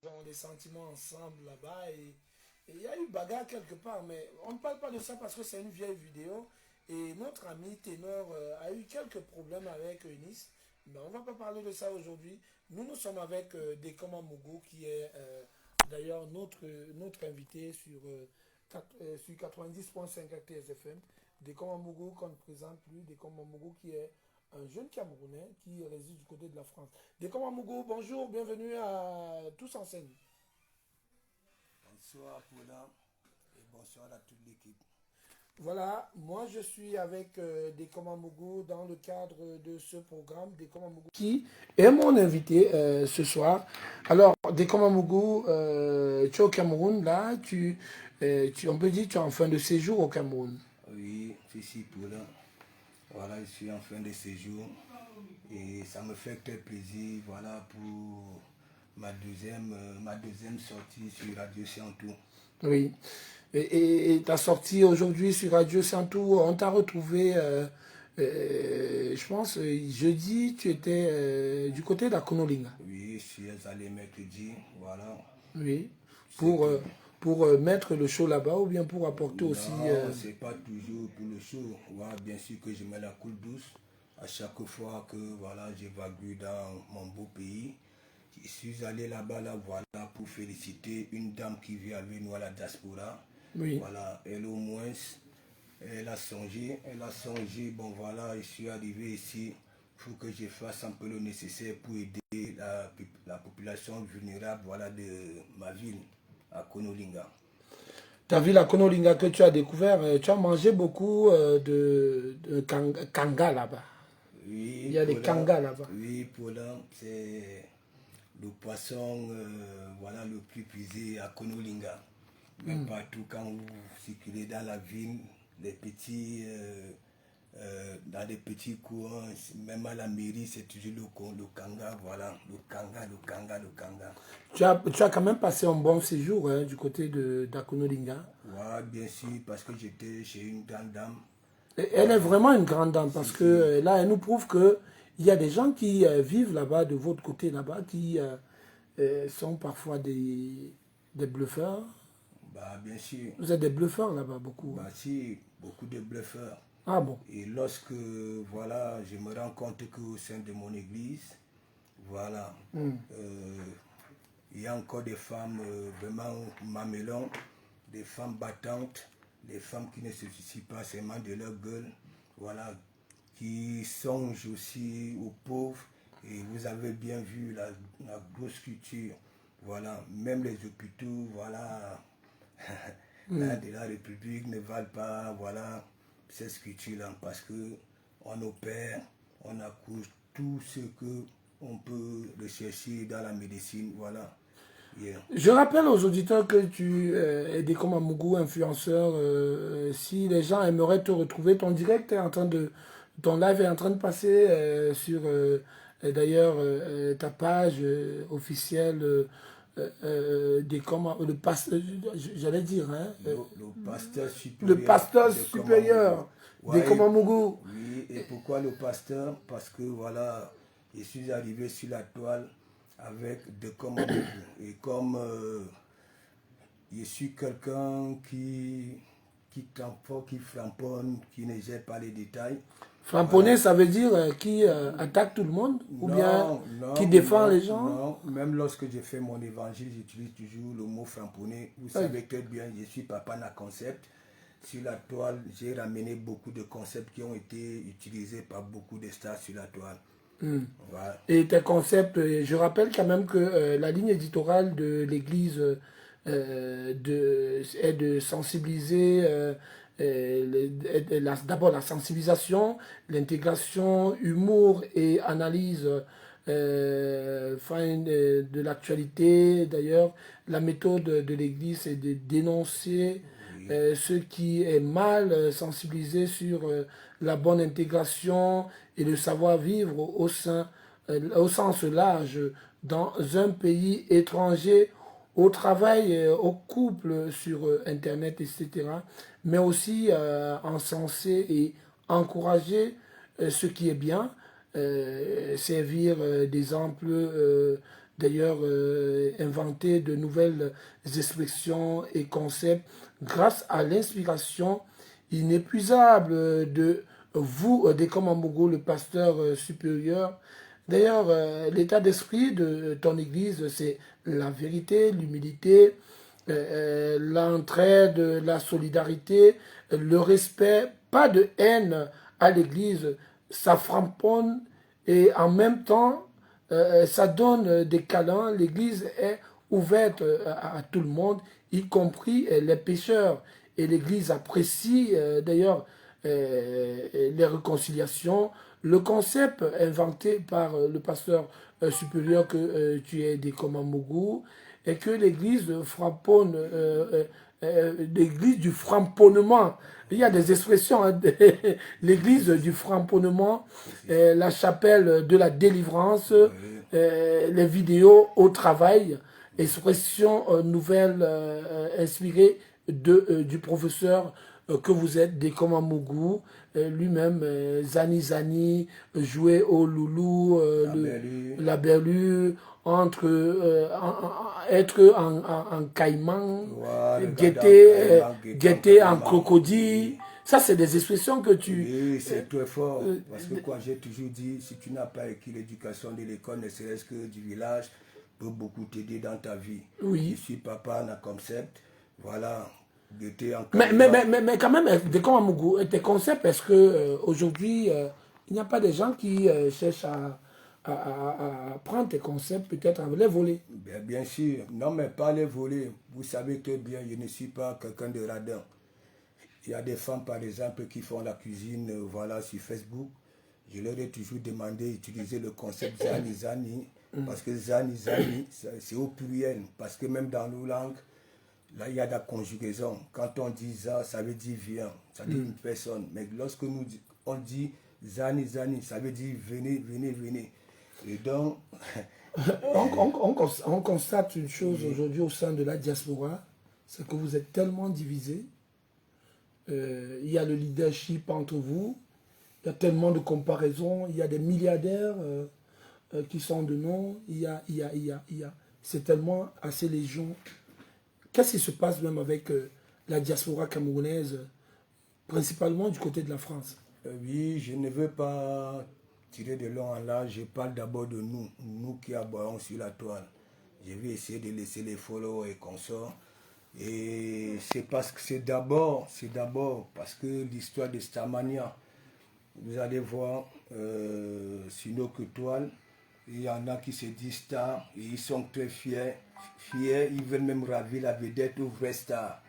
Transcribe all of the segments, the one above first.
Ont des sentiments ensemble là-bas et il y a eu bagarre quelque part, mais on ne parle pas de ça parce que c'est une vieille vidéo et notre ami Ténor a eu quelques problèmes avec Eunice, mais on ne va pas parler de ça aujourd'hui. Nous sommes avec Dekoma Mougou qui est d'ailleurs notre invité sur 90.5 TSFM. Dekoma Mougou qu'on ne présente plus, Dekoma Mougou qui est un jeune Camerounais qui réside du côté de la France. Dekoma Mougou, bonjour, bienvenue à Tous en scène. Bonsoir Paula et bonsoir à toute l'équipe. Voilà, moi je suis avec Dekoma Mougou dans le cadre de ce programme Dekoma Mougou qui est mon invité ce soir. Alors Dekoma Mougou, tu es au Cameroun là, on peut dire que tu es en fin de séjour au Cameroun. Oui, c'est si Paula. Voilà, je suis en fin de séjour et ça me fait très plaisir, voilà, pour ma deuxième sortie sur Radio Santou. Oui. Et ta sortie aujourd'hui sur Radio Santou, on t'a retrouvé, je pense, jeudi, tu étais du côté d'Akonolinga. Oui, je suis allé mercredi, voilà. Oui. C'est Pour, que, mettre le show là-bas ou bien pour apporter aussi. non, c'est pas toujours pour le show. Voilà, bien sûr que je mets la coule douce à chaque fois que voilà, j'évacue dans mon beau pays. Je suis allé là-bas, là, voilà, pour féliciter une dame qui vit avec nous à la diaspora. Oui. Voilà, elle au moins, elle a songé, bon voilà, je suis arrivé ici pour que je fasse un peu le nécessaire pour aider la population vulnérable, voilà, de ma ville, à Konolinga. Ta ville à Konolinga que tu as découvert, tu as mangé beaucoup de kanga là-bas. Il Oui, y a des kangas là-bas. oui, Paula, c'est le poisson voilà, le plus prisé à Konolinga. Mais partout quand vous circulez dans la ville, dans des petits coins, même à la mairie, c'est toujours le kanga, voilà, le kanga, le kanga, le kanga. Tu as quand même passé un bon séjour hein, du côté d'Akonolinga. Voilà, bien sûr, parce que j'étais chez une grande dame. Elle est Voilà, vraiment une grande dame si, parce que si, là, elle nous prouve que il y a des gens qui vivent là-bas, de votre côté là-bas, qui sont parfois des bluffeurs. bah, bien sûr, Vous êtes des bluffeurs là-bas, beaucoup. bah, si, beaucoup de bluffeurs. Ah bon? Et lorsque, voilà, je me rends compte qu'au sein de mon église, voilà, euh, il y a encore des femmes vraiment mamelons, des femmes battantes, des femmes qui ne se soucient pas seulement de leur gueule, voilà, qui songent aussi aux pauvres. Et vous avez bien vu la grosse culture, voilà, même les hôpitaux, voilà, là, de la République ne valent pas, voilà, ces sculptures-là, parce que on opère, on accouche tout ce que on peut rechercher dans la médecine, voilà. Yeah. Je rappelle aux auditeurs que tu es des comme Mougou, influenceur. Si les gens aimeraient te retrouver, ton direct est en train de, ton live est en train de passer sur d'ailleurs ta page officielle des comment le pasteur, j'allais dire hein, Le pasteur le supérieur pasteur de Komamougou. supérieur des Ouais, Komamougou. oui, et pourquoi le pasteur? Parce que voilà, je suis arrivé sur la toile avec de Komamougou. Et comme je suis quelqu'un qui tamponne, qui flamponne, qui ne gère pas les détails. Framponner, Voilà. ça veut dire qui attaque tout le monde ou bien Non, qui non, défend non, les gens. non. Même lorsque je fais mon évangile, j'utilise toujours le mot framponner. Vous Oui. savez très bien, je suis papa d'un concept. Sur la toile, j'ai ramené beaucoup de concepts qui ont été utilisés par beaucoup de stars sur la toile. Voilà. Et tes concepts, je rappelle quand même que la ligne éditoriale de l'Église est de sensibiliser, d'abord la sensibilisation, l'intégration, humour et analyse de l'actualité. D'ailleurs, la méthode de l'Église, c'est de dénoncer Oui, ce qui est mal sensibilisé sur la bonne intégration et le savoir-vivre au sens large dans un pays étranger, au travail, au couple sur Internet, etc. Mais aussi encenser et encourager ce qui est bien, servir d'exemple d'ailleurs inventé de nouvelles expressions et concepts grâce à l'inspiration inépuisable de vous, Dekomambogo, le pasteur supérieur. D'ailleurs, l'état d'esprit de ton église, c'est la vérité, l'humilité, l'entraide, la solidarité, le respect, pas de haine à l'église. Ça framponne et en même temps, ça donne des câlins. L'église est ouverte à tout le monde, y compris les pécheurs. Et l'église apprécie d'ailleurs les réconciliations. Le concept inventé par le pasteur supérieur que tu es des Komamougou et que l'église frapponne, l'église du framponnement. Il y a des expressions, hein, l'église du framponnement, la chapelle de la délivrance, les vidéos au travail, expression nouvelle inspirée du professeur que vous êtes, des Komamougou, lui-même, Zani Zani, jouer au loulou, la berlue, être en caïman, Voilà, guetter en crocodile. Ça, c'est des expressions que tu... Oui, c'est très fort. Parce que quoi, j'ai toujours dit, si tu n'as pas acquis l'éducation de l'école, ne serait-ce que du village, peut beaucoup t'aider dans ta vie. Oui. Ici, papa, on a concept. Voilà. Mais quand même, tes concepts, est-ce que aujourd'hui, il n'y a pas des gens qui cherchent à prendre tes concepts, peut-être à les voler? Bien sûr. Non, mais pas les voler. Vous savez très bien, je ne suis pas quelqu'un de radin. Il y a des femmes, par exemple, qui font la cuisine, voilà, sur Facebook. Je leur ai toujours demandé d'utiliser le concept Zani Zani, parce que Zani Zani, c'est au pluriel. Parce que même dans nos langues, là, il y a de la conjugaison. Quand on dit ça, ça veut dire viens, ça veut dire une personne. Mais lorsque on dit Zani Zani, ça veut dire venez, venez, venez. Et donc... on constate une chose aujourd'hui au sein de la diaspora, c'est que vous êtes tellement divisés. Il y a le leadership entre vous, il y a tellement de comparaisons, il y a des milliardaires qui sont de nom, c'est tellement assez légion. Qu'est-ce qui se passe même avec la diaspora camerounaise, principalement du côté de la France? Oui, je ne veux pas tirer de long en large, je parle d'abord de nous qui aboyons sur la toile. Je vais essayer de laisser les followers et consorts. Et c'est parce que c'est d'abord parce que l'histoire de Starmania, vous allez voir sur nos toiles, il y en a qui se disent stars et ils sont très fiers, ils veulent même ravir la vedette au vrai star,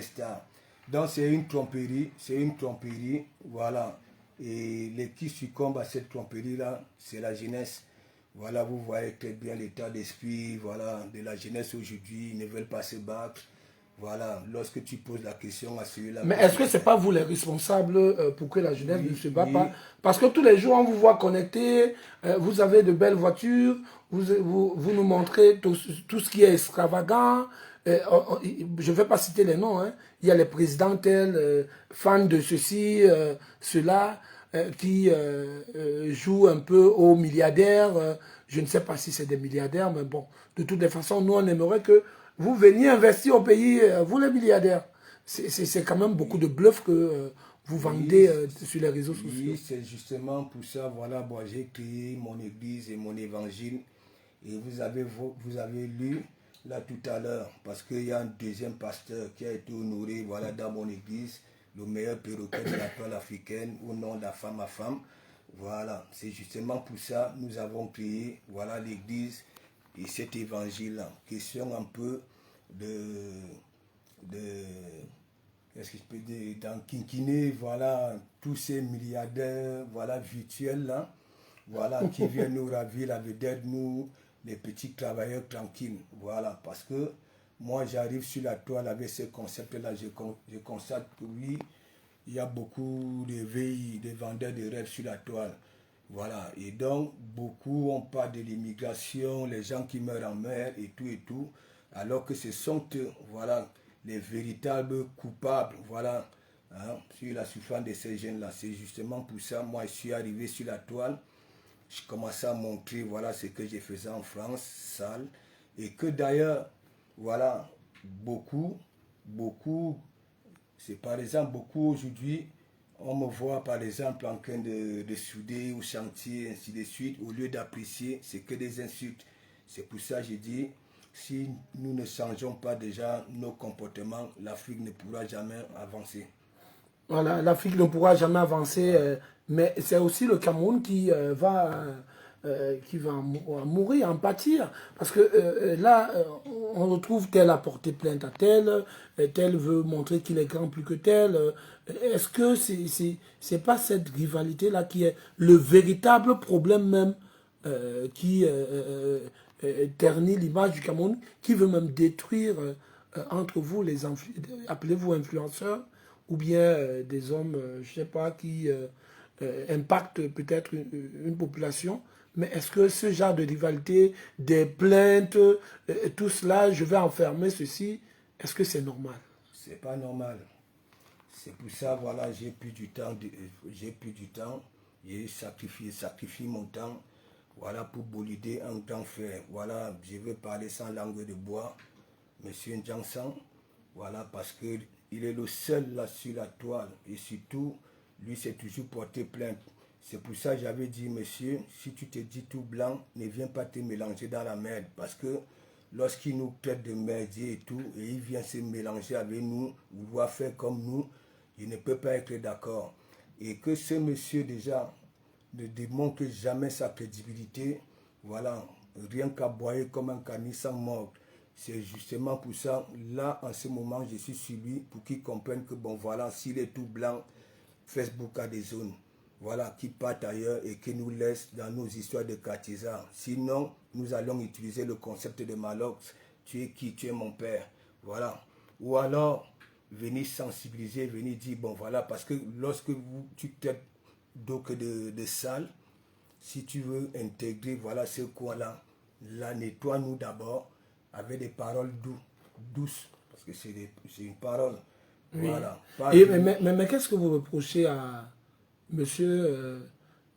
star. Donc c'est une tromperie, voilà. Et les qui succombent à cette tromperie-là, c'est la jeunesse. Voilà, vous voyez très bien l'état d'esprit, voilà, de la jeunesse aujourd'hui, ils ne veulent pas se battre. Voilà, lorsque tu poses la question à celui-là... Mais est-ce que ce n'est pas vous les responsables pour que la jeunesse ne se bat pas? Parce que tous les jours, on vous voit connecté, vous avez de belles voitures, vous nous montrez tout ce qui est extravagant. Je ne vais pas citer les noms, hein. Il y a les présidents tels, fans de ceci, cela, qui jouent un peu aux milliardaires. Je ne sais pas si c'est des milliardaires, mais bon, de toutes les façons, nous, on aimerait que vous veniez investir au pays, vous les milliardaires. C'est quand même beaucoup de bluff que vous vendez sur les réseaux sociaux. Oui, c'est justement pour ça, voilà, bon, j'ai créé mon église et mon évangile. Et vous avez lu là tout à l'heure, parce qu'il y a un deuxième pasteur qui a été honoré, voilà, dans mon église, le meilleur perroquet de la toile africaine, au nom de la femme à femme. Voilà, c'est justement pour ça que nous avons créé, voilà, l'église et cet évangile-là. Question un peu qu'est-ce que je peux dire, d'enquiquiner, voilà, tous ces milliardaires, voilà, virtuels là, voilà, qui viennent nous ravir la vedette, nous, les petits travailleurs tranquilles, voilà, parce que moi j'arrive sur la toile avec ce concept-là, je constate que oui, il y a beaucoup de veilles, de vendeurs de rêves sur la toile. Voilà, et donc beaucoup on parle de l'immigration, les gens qui meurent en mer et tout, alors que ce sont eux, voilà, les véritables coupables, voilà, hein, sur la souffrance de ces jeunes-là. C'est justement pour ça, moi je suis arrivé sur la toile je commençais à montrer voilà, ce que je faisais en France, sale. Et que d'ailleurs, voilà, beaucoup, c'est par exemple beaucoup aujourd'hui, on me voit par exemple en train de souder ou chantier, ainsi de suite, au lieu d'apprécier, c'est que des insultes. C'est pour ça que j'ai dit, si nous ne changeons pas déjà nos comportements, l'Afrique ne pourra jamais avancer. Voilà, l'Afrique ne pourra jamais avancer, mais c'est aussi le Cameroun qui va mourir, en pâtir. Parce que là, on retrouve tel a porté plainte à tel, tel veut montrer qu'il est grand plus que tel. Est-ce que c'est pas cette rivalité-là qui est le véritable problème même qui ternit l'image du Cameroun, qui veut même détruire entre vous, appelez-vous influenceurs, ou bien des hommes, je ne sais pas, qui impactent peut-être une population. Mais est-ce que ce genre de rivalité, des plaintes, tout cela, je vais enfermer ceci, est-ce que c'est normal? C'est pas normal. C'est pour ça, voilà, j'ai plus du temps, j'ai sacrifié mon temps, voilà, pour bolider un grand frère. Voilà, je veux parler sans langue de bois, Monsieur N'Djansan, voilà, parce que il est le seul là sur la toile, et surtout, lui s'est toujours porté plainte. C'est pour ça que j'avais dit, monsieur, si tu te dis tout blanc, ne viens pas te mélanger dans la merde, parce que lorsqu'il nous traite de merdier et tout, et il vient se mélanger avec nous, vouloir faire comme nous, il ne peut pas être d'accord. Et que ce monsieur déjà ne démontre jamais sa crédibilité, voilà, rien qu'aboyer comme un canis sans mordre. C'est justement pour ça, là, en ce moment, je suis sur lui pour qu'il comprenne que, bon, voilà, s'il est tout blanc, Facebook a des zones, voilà, qui partent ailleurs et qui nous laissent dans nos histoires de quartiers. Sinon, nous allons utiliser le concept de Malox. Tu es qui? Tu es mon père. Voilà. Ou alors, venir sensibiliser, venir dire, bon, voilà, parce que lorsque tu traites d'eau que de sale, si tu veux intégrer, voilà, ce coin-là, là, nettoie-nous d'abord avec des paroles douces, parce que c'est une parole. Oui. Voilà. Mais qu'est-ce que vous reprochez à monsieur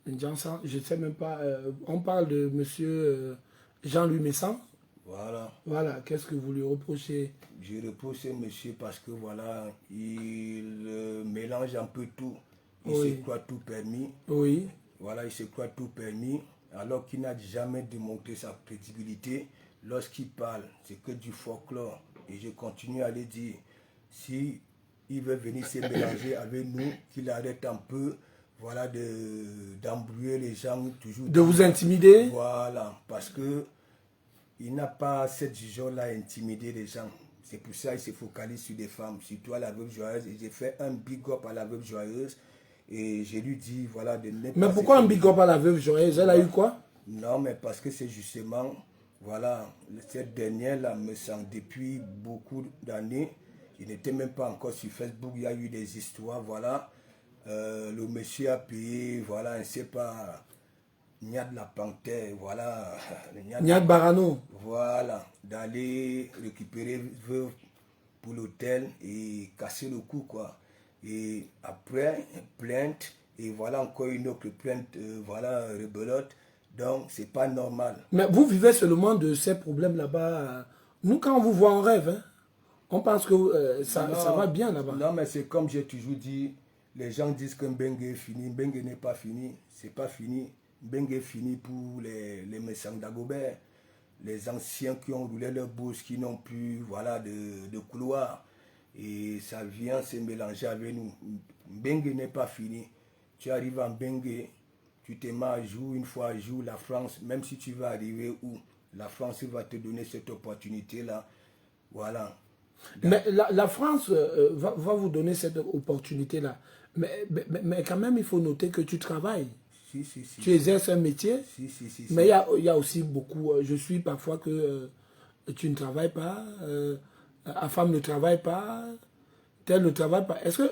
N'Djansan? Je ne sais même pas. On parle de monsieur Jean-Louis Messan. Voilà. Voilà, qu'est-ce que vous lui reprochez? Je reproche ce monsieur parce que voilà, il mélange un peu tout. Il se croit tout permis. Oui. Voilà, il se croit tout permis, alors qu'il n'a jamais démontré sa crédibilité. Lorsqu'il parle, c'est que du folklore. Et je continue à le dire, si il veut venir se mélanger avec nous, qu'il arrête un peu, voilà, d'embrouiller les gens toujours. De vous intimider? Voilà, parce que il n'a pas cette vision-là à intimider les gens. C'est pour ça qu'il se focalise sur des femmes, surtout à la Veuve Joyeuse. Et j'ai fait un big up à la Veuve Joyeuse. Et je lui dis, voilà, de ne pas... Mais pourquoi un big up à la Veuve Joyeuse? Elle a eu quoi? Non, mais parce que c'est justement, voilà, cette dernière-là me sent depuis beaucoup d'années. Il n'était même pas encore sur Facebook, il y a eu des histoires, voilà. Le monsieur a payé, voilà, je ne sais pas, Niad la Panthère, voilà. Niad Barano. Voilà, d'aller récupérer Veuve pour l'hôtel et casser le cou, quoi. Et après, plainte, et voilà encore une autre plainte, voilà, rebelote. Donc, c'est pas normal. Mais vous vivez seulement de ces problèmes là-bas. Nous, quand on vous voit en rêve, hein, on pense que ça va bien là-bas. Non, mais c'est comme j'ai toujours dit, les gens disent que Mbengue est fini. Mbengue n'est pas fini. C'est pas fini. Mbengue est fini pour les Messang d'Agobert, les anciens qui ont roulé leur bourse, qui n'ont plus, voilà, de couloir. Et ça vient se mélanger avec nous. Mbengue n'est pas fini. Tu arrives à Mbengue, tu te mets à jour, une fois à jour, la France, même si tu vas arriver où, la France va te donner cette opportunité-là. Voilà. Mais la France va vous donner cette opportunité-là. Mais quand même, il faut noter que tu travailles. Si. Tu exerces un métier. Si. Mais il y a aussi beaucoup... je suis parfois que tu ne travailles pas, la femme ne travaille pas, tel ne travaille pas. Est-ce que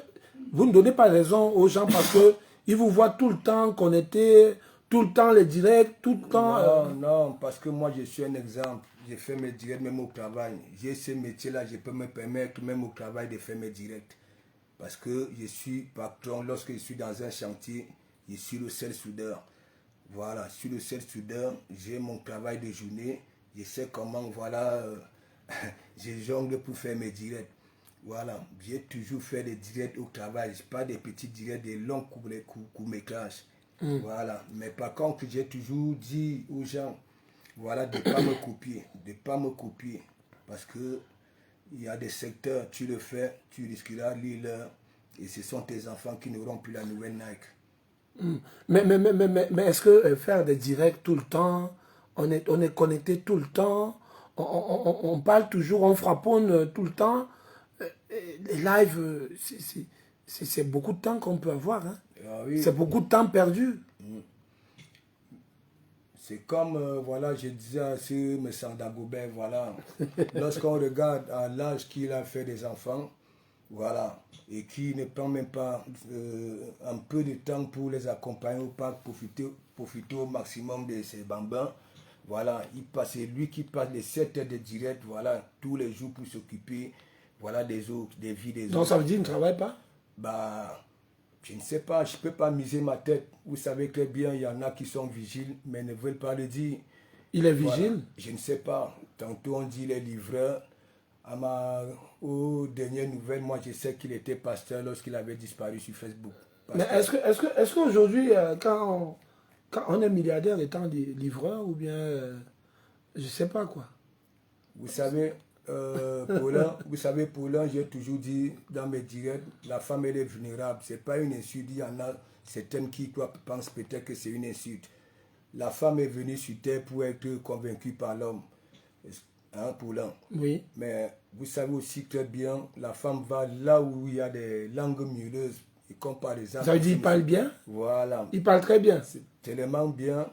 vous ne donnez pas raison aux gens parce qu'ils vous voient tout le temps connectés, tout le temps les directs, tout le temps... Non, parce que moi je suis un exemple. Je fais mes directs même au travail. J'ai ce métier-là, je peux me permettre même au travail de faire mes directs. Parce que je suis patron, lorsque je suis dans un chantier, je suis le seul soudeur. Voilà, sur le seul soudeur, j'ai mon travail de journée. Je sais comment, voilà, je jongle pour faire mes directs. Voilà, j'ai toujours fait des directs au travail, pas des petits directs, des longs courts-métrages. Voilà, mais par contre, j'ai toujours dit aux gens, voilà, de ne pas me copier, de ne pas me copier. Parce que il y a des secteurs, tu le fais, tu risqueras l'heure, et ce sont tes enfants qui n'auront plus la nouvelle Nike. Mais est-ce que faire des directs tout le temps, on est connecté tout le temps, on parle toujours, on frapponne tout le temps, les lives, c'est beaucoup de temps qu'on peut avoir. Hein. Ah oui. C'est beaucoup de temps perdu. C'est comme, voilà, je disais à ce M. Dagobert, voilà, lorsqu'on regarde à l'âge qu'il a fait des enfants, voilà, et qui ne prend même pas un peu de temps pour les accompagner ou pas profiter au maximum de ses bambins, voilà, c'est lui qui passe les 7 heures de direct, voilà, tous les jours pour s'occuper, voilà, des autres, des vies des autres. Donc ça veut dire qu'il ne travaille pas? Bah, je ne sais pas, je ne peux pas miser ma tête. Vous savez très bien, il y en a qui sont vigiles, mais ne veulent pas le dire. Il est vigile? Voilà. Je ne sais pas. Tantôt on dit les livreurs. Aux dernières nouvelles, moi je sais qu'il était pasteur lorsqu'il avait disparu sur Facebook. Mais est-ce qu'aujourd'hui, quand on est milliardaire étant livreur, ou bien, je ne sais pas quoi. Vous savez, Paulin, j'ai toujours dit dans mes directs, la femme elle est vulnérable. Ce n'est pas une insulte. Il y en a certaines qui pensent peut-être que c'est une insulte. La femme est venue sur terre pour être convaincue par l'homme. Hein, Paulin? Oui. Mais vous savez aussi très bien, la femme va là où il y a des langues mielleuses. Et comme par exemple, ça veut dire qu'il parle bien? Voilà. Il parle très bien. C'est tellement bien.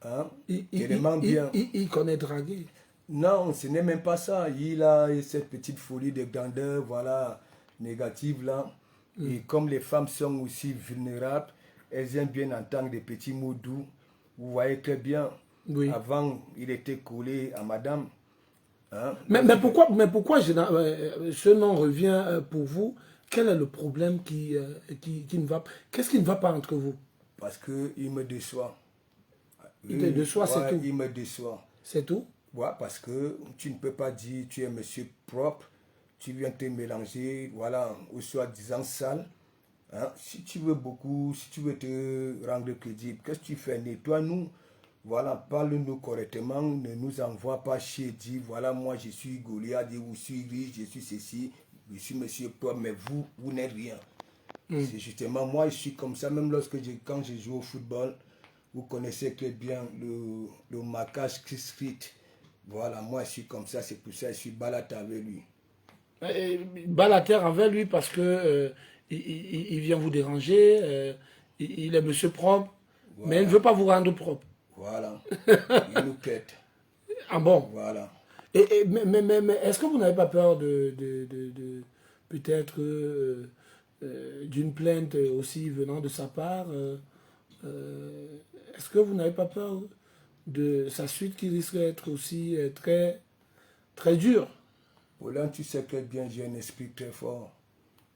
Hein? Il connaît draguer. Non, ce n'est même pas ça. Il a cette petite folie de grandeur, voilà, négative là. Et comme les femmes sont aussi vulnérables, elles aiment bien entendre des petits mots doux. Vous voyez très bien, oui. Avant, il était collé à madame. Hein? Mais pourquoi ce nom revient pour vous? Quel est le problème qui ne va pas? Qu'est-ce qui ne va pas entre vous? Parce qu'il me déçoit. Il te déçoit, c'est tout? Il me déçoit. C'est tout? Ouais, parce que tu ne peux pas dire tu es monsieur propre, tu viens te mélanger, voilà, ou soi-disant sale. Hein? Si tu veux beaucoup, si tu veux te rendre crédible, qu'est-ce que tu fais? Nettoie-nous, voilà, parle-nous correctement, ne nous envoie pas chier, dis, voilà, moi je suis Goliath, je suis riche, je suis ceci, je suis monsieur propre, mais vous n'êtes rien. C'est justement, moi je suis comme ça, même quand je joue au football, vous connaissez très bien le marquage Chris. Voilà, moi je suis comme ça, c'est pour ça que je suis balateur avec lui. Balateur avec lui parce que il vient vous déranger, il est monsieur propre, voilà. Mais il ne veut pas vous rendre propre. Voilà, il nous quête. Ah bon? Voilà. Mais est-ce que vous n'avez pas peur peut-être d'une plainte aussi venant de sa part est-ce que vous n'avez pas peur de sa suite qui risque d'être aussi très, très dure? Paulin, tu sais très bien, j'ai un esprit très fort.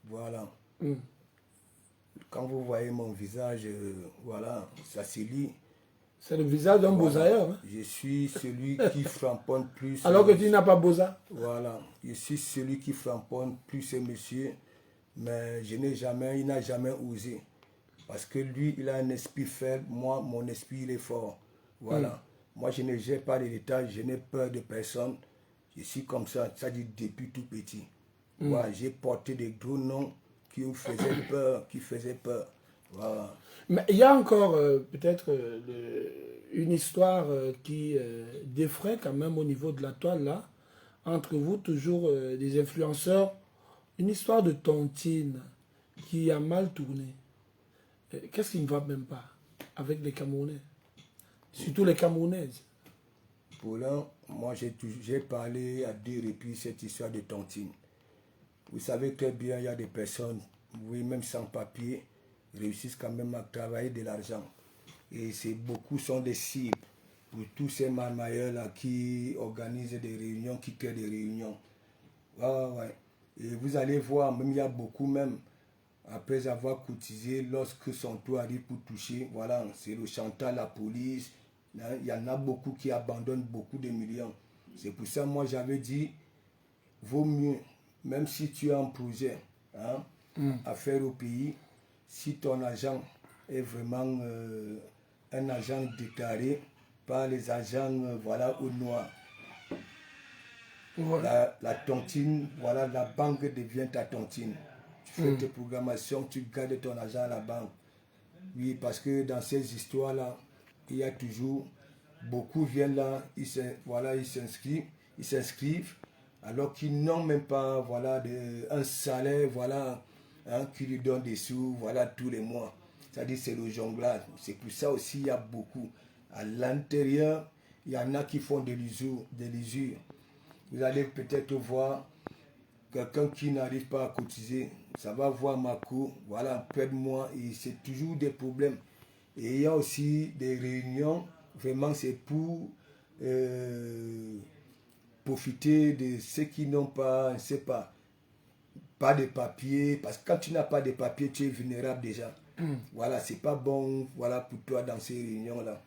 Voilà. Quand vous voyez mon visage, voilà, ça se lit. C'est le visage d'un bosailleur. Hein? Je suis celui qui framponne plus. Alors que tu n'as pas bosa. Voilà. Je suis celui qui framponne plus ce monsieur. Mais il n'a jamais osé. Parce que lui, il a un esprit faible. Moi, mon esprit, il est fort. Voilà. Moi, je ne gère pas les détails. Je n'ai peur de personne. Je suis comme ça. Ça dit depuis tout petit. Voilà. J'ai porté des gros noms qui faisaient peur. Voilà. Mais il y a encore peut-être une histoire qui défraie quand même au niveau de la toile là. Entre vous, toujours des influenceurs. Une histoire de tontine qui a mal tourné. Qu'est-ce qui ne va même pas avec les Camerounais? Surtout les Camerounaises. Paulin, moi j'ai parlé à 2 reprises cette histoire de tontine. Vous savez très bien, il y a des personnes, oui, même sans papier, réussissent quand même à travailler de l'argent. Et beaucoup sont des cibles pour tous ces marmailleurs-là qui organisent des réunions, qui créent des réunions. Ouais. Et vous allez voir, même il y a beaucoup même, après avoir cotisé, lorsque son tour arrive pour toucher, voilà, c'est le chantal, la police. Hein, il y en a beaucoup qui abandonnent beaucoup de millions. C'est pour ça, moi, j'avais dit, vaut mieux, même si tu as un projet hein, à faire au pays, si ton agent est vraiment un agent déclaré, pas les agents voilà, au noir. Ouais. La tontine, voilà, la banque devient ta tontine. Tu fais tes programmations, tu gardes ton argent à la banque. Oui, parce que dans ces histoires-là, il y a toujours, beaucoup viennent là, voilà, ils s'inscrivent, alors qu'ils n'ont même pas voilà, un salaire voilà, hein, qui lui donne des sous voilà, tous les mois. C'est-à-dire c'est le jonglage. C'est pour ça aussi il y a beaucoup. À l'intérieur, il y en a qui font de l'usure. Vous allez peut-être voir quelqu'un qui n'arrive pas à cotiser, ça va voir ma cour, voilà, près de moi, et c'est toujours des problèmes. Et il y a aussi des réunions, vraiment c'est pour profiter de ceux qui n'ont pas, je ne sais pas de papier, parce que quand tu n'as pas de papier, tu es vulnérable déjà. Voilà, c'est pas bon, voilà, pour toi dans ces réunions-là.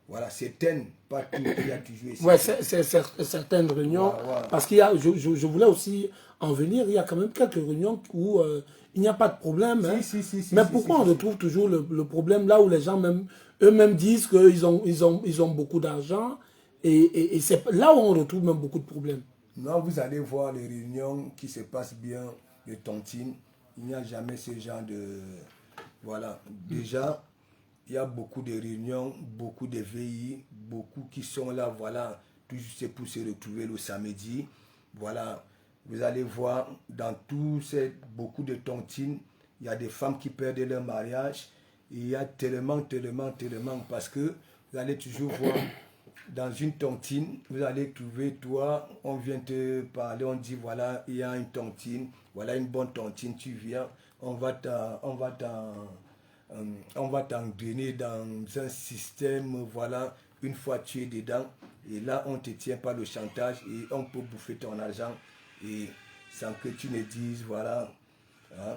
Voilà, certaines, pas tout, il y a toujours ici. Ouais, c'est certaines réunions, parce qu'il y a, je voulais aussi en venir, il y a quand même quelques réunions où il n'y a pas de problème. Hein. Mais pourquoi on retrouve toujours le problème là où les gens eux-mêmes disent qu'ils ont beaucoup d'argent et c'est là où on retrouve même beaucoup de problèmes. Non, vous allez voir les réunions qui se passent bien de tontine, il n'y a jamais ce genre de... Voilà, déjà... Il y a beaucoup de réunions, beaucoup de VI, beaucoup qui sont là, voilà, tout juste pour se retrouver le samedi. Voilà, vous allez voir, dans beaucoup de tontines, il y a des femmes qui perdent leur mariage. Il y a tellement, parce que vous allez toujours voir, dans une tontine, vous allez trouver, toi, on vient te parler, on dit, voilà, il y a une tontine, voilà une bonne tontine, tu viens, on va t'engrainer dans un système, voilà, une fois tu es dedans, et là on ne te tient pas le chantage et on peut bouffer ton argent et sans que tu ne dises, voilà. Hein,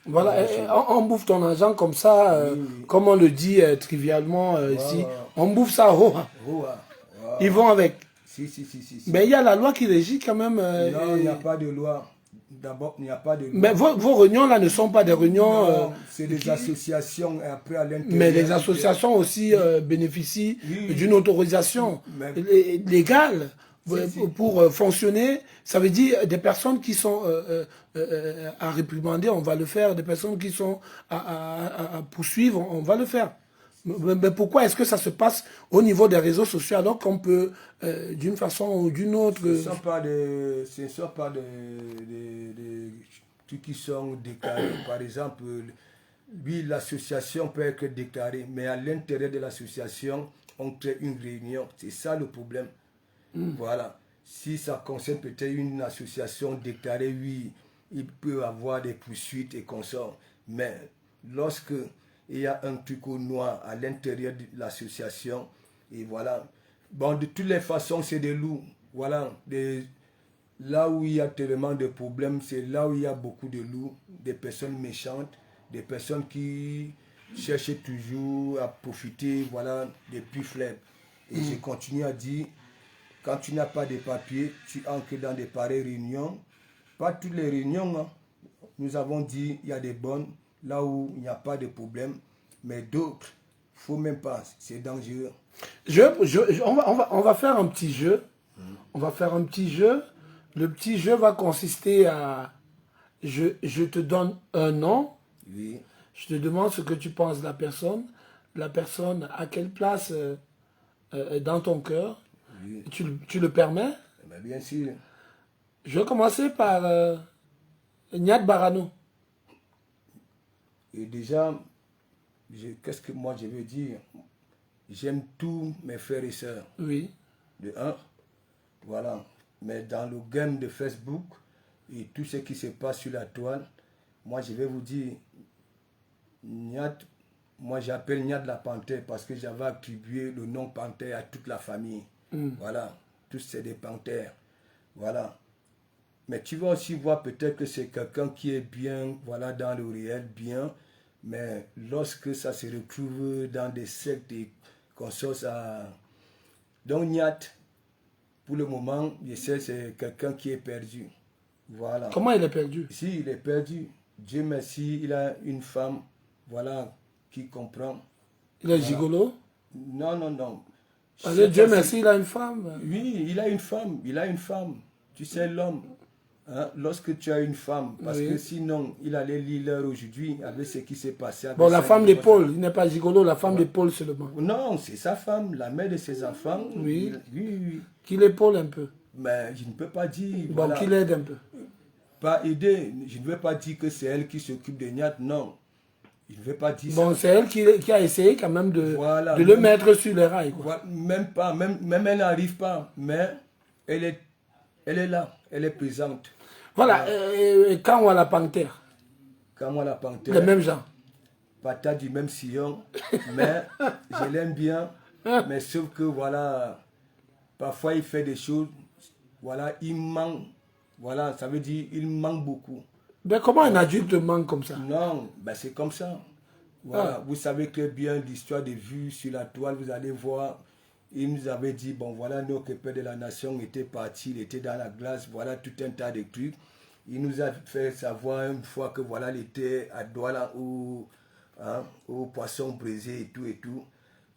voilà, on bouffe ton argent comme ça, oui. Comme on le dit trivialement ici, on bouffe ça, ils vont avec. Si. Mais il y a la loi qui régit quand même. Non, il n'y a pas de loi. D'abord, il n'y a pas de loi. Mais vos réunions là ne sont pas des réunions... c'est des associations après à l'intérieur. Mais les associations aussi bénéficient d'une autorisation légale pour fonctionner. Ça veut dire des personnes qui sont à réprimander, on va le faire. Des personnes qui sont à poursuivre, on va le faire. Mais pourquoi est-ce que ça se passe au niveau des réseaux sociaux alors qu'on peut, d'une façon ou d'une autre... Ce ne sont pas des trucs qui sont déclarés. Par exemple, oui, l'association peut être déclarée, mais à l'intérieur de l'association, on crée une réunion. C'est ça le problème. Voilà. Si ça concerne peut-être une association déclarée, oui, il peut y avoir des poursuites et consorts. Mais lorsque... il y a un truc au noir à l'intérieur de l'association. Et voilà. Bon, de toutes les façons, c'est des loups. Voilà. Là où il y a tellement de problèmes, c'est là où il y a beaucoup de loups, des personnes méchantes, des personnes qui cherchent toujours à profiter, voilà, des plus faibles. Et je continue à dire, quand tu n'as pas de papier, tu entres dans des pareilles réunions. Pas toutes les réunions, hein. Nous avons dit, il y a des bonnes, là où il n'y a pas de problème, mais d'autres, il ne faut même pas, c'est dangereux. On va faire un petit jeu. On va faire un petit jeu. Le petit jeu va consister à... Je te donne un nom. Oui. Je te demande ce que tu penses de la personne. La personne, à quelle place dans ton cœur. Oui. Tu le permets? Bien sûr. Je vais commencer par Nyad Barano. Et déjà, qu'est-ce que moi je veux dire? J'aime tous mes frères et sœurs. Oui. De un, voilà. Mais dans le game de Facebook et tout ce qui se passe sur la toile, moi je vais vous dire, Nyad, moi j'appelle Nyad la panthère parce que j'avais attribué le nom panthère à toute la famille. Voilà. Tous c'est des panthères. Voilà. Mais tu vas aussi voir peut-être que c'est quelqu'un qui est bien, voilà, dans le réel, bien. Mais lorsque ça se retrouve dans des sectes et qu'on sort à... Donc, Niat, pour le moment, je sais, c'est quelqu'un qui est perdu. Voilà. Comment il est perdu? Si, il est perdu. Dieu merci, il a une femme, voilà, qui comprend. Il est Voilà. gigolo? Non, non, non. Allez, Dieu merci, il a une femme. Oui, il a une femme, il a une femme. Tu sais, l'homme, hein, lorsque tu as une femme, parce Oui. que sinon, il allait lire l'heure aujourd'hui avec ce qui s'est passé. Avec Bon, la ça, femme d'épaule, il n'est pas gigolo, la femme Ouais. d'épaule seulement. Non, c'est sa femme, la mère de ses enfants. Oui. Oui, oui. Qu'il épaule un peu. Mais je ne peux pas dire, Bon, voilà, qu'il aide un peu. pas aider. Je ne veux pas dire que c'est elle qui s'occupe de Niat, non. Je ne veux pas dire Bon, ça. c'est elle qui a essayé quand même de, Voilà. de le mettre sur les rails, quoi. Voilà, même pas, même elle n'arrive pas, mais elle est là, elle est présente. Voilà, et quand on a la panthère, Quand moi la panthère, les mêmes gens. patate du même sillon, mais je l'aime bien, mais sauf que voilà, parfois il fait des choses, voilà, il manque, voilà, ça veut dire il manque beaucoup. Mais comment un adulte manque comme ça? Non, ben c'est comme ça. Voilà, vous savez très bien l'histoire des vues sur la toile, vous allez voir, il nous avait dit, bon voilà, notre père de la nation était parti, il était dans la glace, voilà tout un tas de trucs. Il nous a fait savoir une fois que voilà, il était à Douala au poisson brisé et tout et tout.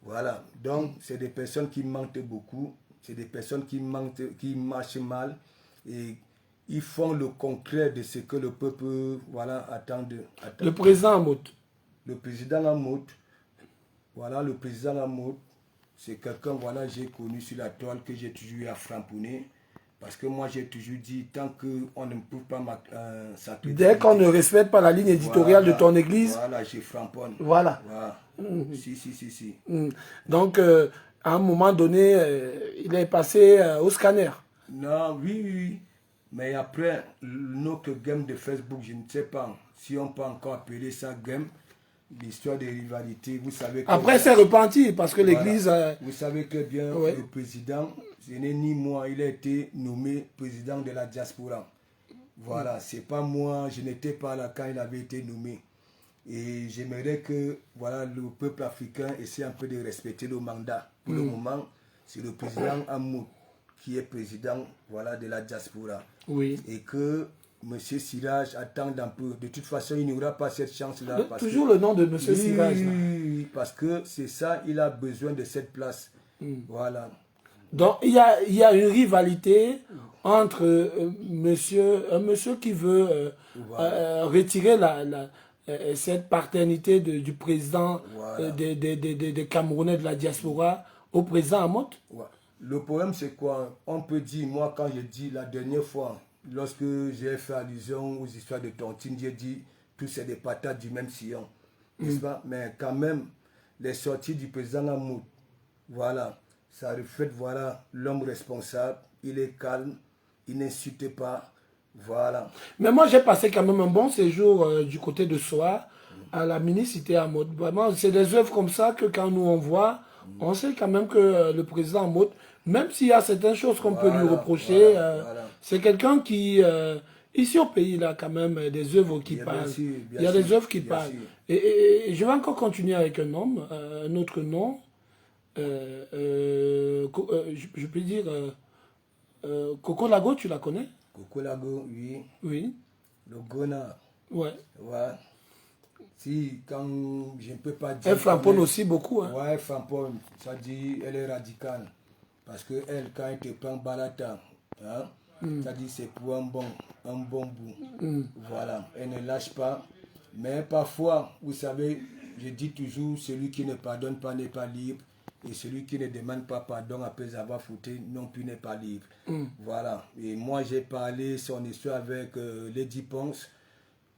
Voilà, donc c'est des personnes qui mentent beaucoup, c'est des personnes qui mentent, qui marchent mal et ils font le concret de ce que le peuple voilà, attend. Le président Amout. Le président Amout, voilà, le président Amout, c'est quelqu'un, voilà, j'ai connu sur la toile que j'ai toujours eu à framponner. Parce que moi, j'ai toujours dit, tant qu'on ne peut pas sa Dès qu'on ne respecte pas la ligne éditoriale voilà, de ton église. Voilà, je framponne. Voilà. Voilà. Si. Donc, à un moment donné, il est passé au scanner. Non, oui. Mais après, notre game de Facebook, je ne sais pas si on peut encore appeler ça game, l'histoire des rivalités. Vous savez que après, c'est repenti parce que l'église. Voilà. Vous savez que bien, ouais. le président, ce n'est ni moi, il a été nommé président de la diaspora. Voilà, c'est pas moi, je n'étais pas là quand il avait été nommé. Et j'aimerais que voilà, le peuple africain essaie un peu de respecter le mandat. Pour le moment, c'est le président Amout qui est président voilà, de la diaspora. Oui. Et que M. Siraj attende un peu. De toute façon, il n'y aura pas cette chance-là. Toujours le nom de M. Siraj. Oui, parce que c'est ça, il a besoin de cette place. Voilà. Donc, il y a une rivalité entre un monsieur qui veut retirer cette paternité du président voilà. des Camerounais de la diaspora au président Amout. Ouais. Le problème, c'est quoi? On peut dire, moi, quand j'ai dit la dernière fois, lorsque j'ai fait allusion aux histoires de tontine, j'ai dit, tous c'est des patates du même sillon. N'est-ce pas? Mais quand même, les sorties du président Amout, voilà, ça reflète, voilà, l'homme responsable, il est calme, il n'insulte pas, voilà. Mais moi, j'ai passé quand même un bon séjour du côté de Soa, à la mini-cité Amout. Vraiment, c'est des œuvres comme ça que quand nous on voit, on sait quand même que le président Amout, même s'il y a certaines choses qu'on peut lui reprocher, c'est quelqu'un qui, ici au pays, il a quand même des œuvres qui parlent. Il y a des œuvres qui parlent. Et je vais encore continuer avec un homme, un autre nom. Je peux dire Coco Lago, tu la connais? Coco Lago, oui. Oui. Le Gona. Ouais. Ouais. Si, quand je ne peux pas dire... Elle framponne aussi beaucoup. Hein. Ouais, elle framponne. Ça dit, elle est radicale. Parce que elle, quand elle te prend Balata, hein, ça dit c'est pour un bon bout. Voilà, elle ne lâche pas. Mais parfois, vous savez, je dis toujours, celui qui ne pardonne pas n'est pas libre. Et celui qui ne demande pas pardon après avoir foutu non plus n'est pas libre. Voilà. Et moi, j'ai parlé son histoire avec Lady Ponce.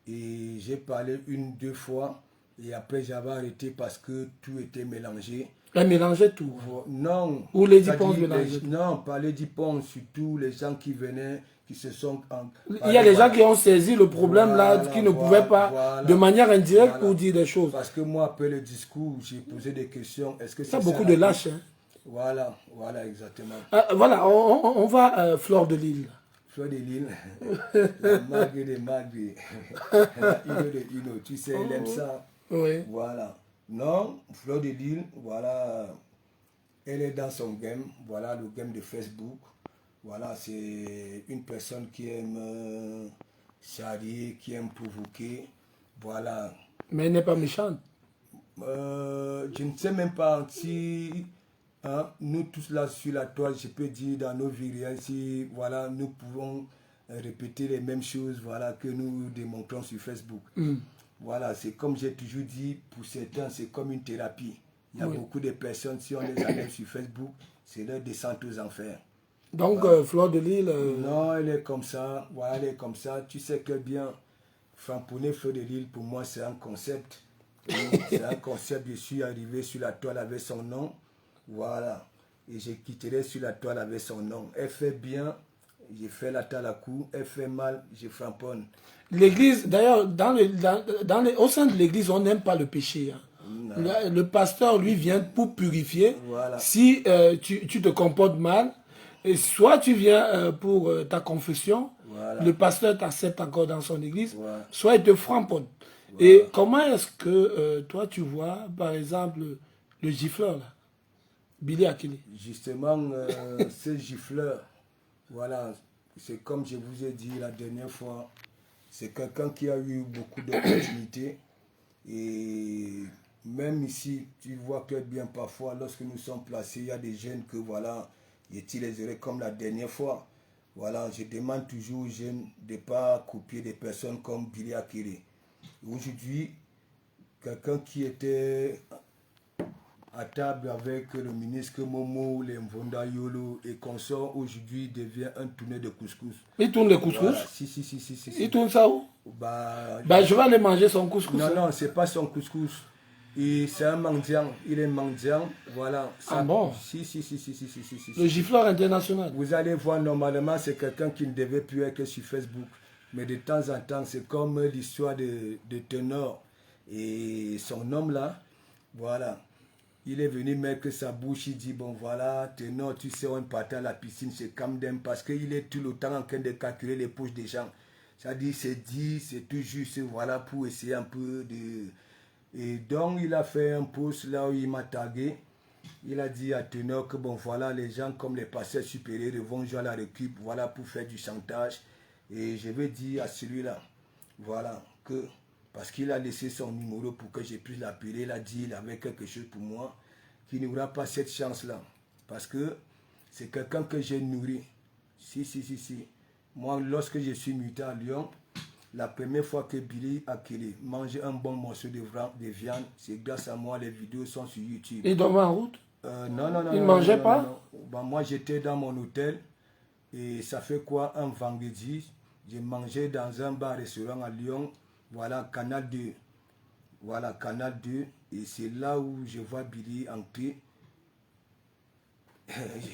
Et j'ai parlé 1-2 fois. Et après, j'avais arrêté parce que tout était mélangé. Elle mélangeait tout. Non. Ou Lady Ponce mélangeait tout. Non, pas Lady Ponce, surtout les gens qui venaient, qui se sont... Il y a des gens qui ont saisi le problème là, qui ne pouvaient pas, de manière indirecte, pour dire des choses. Parce que moi, après le discours, j'ai posé des questions. Est-ce que c'est beaucoup de lâches. Hein. Voilà, exactement. Voilà, on va Fleur de Lille. Fleur de Lille, la mague des magues, tu sais, elle aime ça. Oui. Voilà. Non, Fleur de Lille, voilà, elle est dans son game, voilà, le game de Facebook. Voilà, c'est une personne qui aime charrier, qui aime provoquer. Voilà. Mais elle n'est pas méchante. Je ne sais même pas si hein, nous tous là sur la toile, je peux dire dans nos vies réelles, si voilà, nous pouvons répéter les mêmes choses voilà, que nous démontrons sur Facebook. Voilà, c'est comme j'ai toujours dit, pour certains, c'est comme une thérapie. Il y a beaucoup de personnes, si on les amène sur Facebook, c'est leur descente aux enfers. Donc, voilà. Fleur de Lille... Non, elle est comme ça. Voilà, elle est comme ça. Tu sais que bien, Framponner Fleur de Lille, pour moi, c'est un concept. C'est un concept. Je suis arrivé sur la toile avec son nom. Voilà. Et je quitterai sur la toile avec son nom. Elle fait bien, je fais la taille à cou. Elle fait mal, je framponne. L'église, d'ailleurs, au sein de l'église, on n'aime pas le péché. Hein. Le pasteur, lui, vient pour purifier. Voilà. Si tu te comportes mal, et soit tu viens pour ta confession, voilà. Le pasteur t'accepte encore dans son église, voilà. Soit il te framponne. Voilà. Et comment est-ce que toi, tu vois, par exemple, le gifleur, là, Billy Akili? Justement, ce gifleur, voilà, c'est comme je vous ai dit la dernière fois, c'est quelqu'un qui a eu beaucoup d'opportunités. Et même ici, tu vois que bien parfois, lorsque nous sommes placés, il y a des jeunes que, voilà, je les aurais comme la dernière fois. Voilà, je demande toujours aux jeunes de ne pas copier des personnes comme Billy Akili. Aujourd'hui, quelqu'un qui était à table avec le ministre Momo, les Mvonda Yolo et consorts, aujourd'hui devient un tourné de couscous. Il tourne le couscous? Voilà. Si. Il tourne ça où? Je vais aller manger son couscous. Non, c'est pas son couscous. C'est un mendiant. Il est mendiant. Voilà. Ça, ah bon? Si. Le gifleur international. Vous allez voir, normalement, c'est quelqu'un qui ne devait plus être sur Facebook. Mais de temps en temps, c'est comme l'histoire de Ténor. Et son homme là, voilà. Il est venu mettre sa bouche, il dit, bon voilà, Ténor, tu sais, on partait à la piscine chez Camden parce qu'il est tout le temps en train de calculer les poches des gens. C'est-à-dire, c'est tout juste, voilà, pour essayer un peu de... Et donc, il a fait un post là où il m'a tagué. Il a dit à Ténor que, bon voilà, les gens comme les pasteurs supérieurs vont jouer à la récup, voilà, pour faire du chantage. Et je vais dire à celui-là, voilà, que... Parce qu'il a laissé son numéro pour que je puisse l'appeler. Il a dit qu'il avait quelque chose pour moi, qu'il n'y aura pas cette chance-là. Parce que c'est quelqu'un que j'ai nourri. Si. Moi, lorsque je suis muté à Lyon, la première fois que Billy Akili mangeait un bon morceau de viande, c'est grâce à moi, les vidéos sont sur YouTube. Il dormait en route? Non. Il ne mangeait pas? Ben, moi, j'étais dans mon hôtel. Et ça fait quoi, un vendredi, j'ai mangé dans un bar-restaurant à Lyon. Voilà, Canal 2. Voilà, Canal 2. Et c'est là où je vois Billy entrer.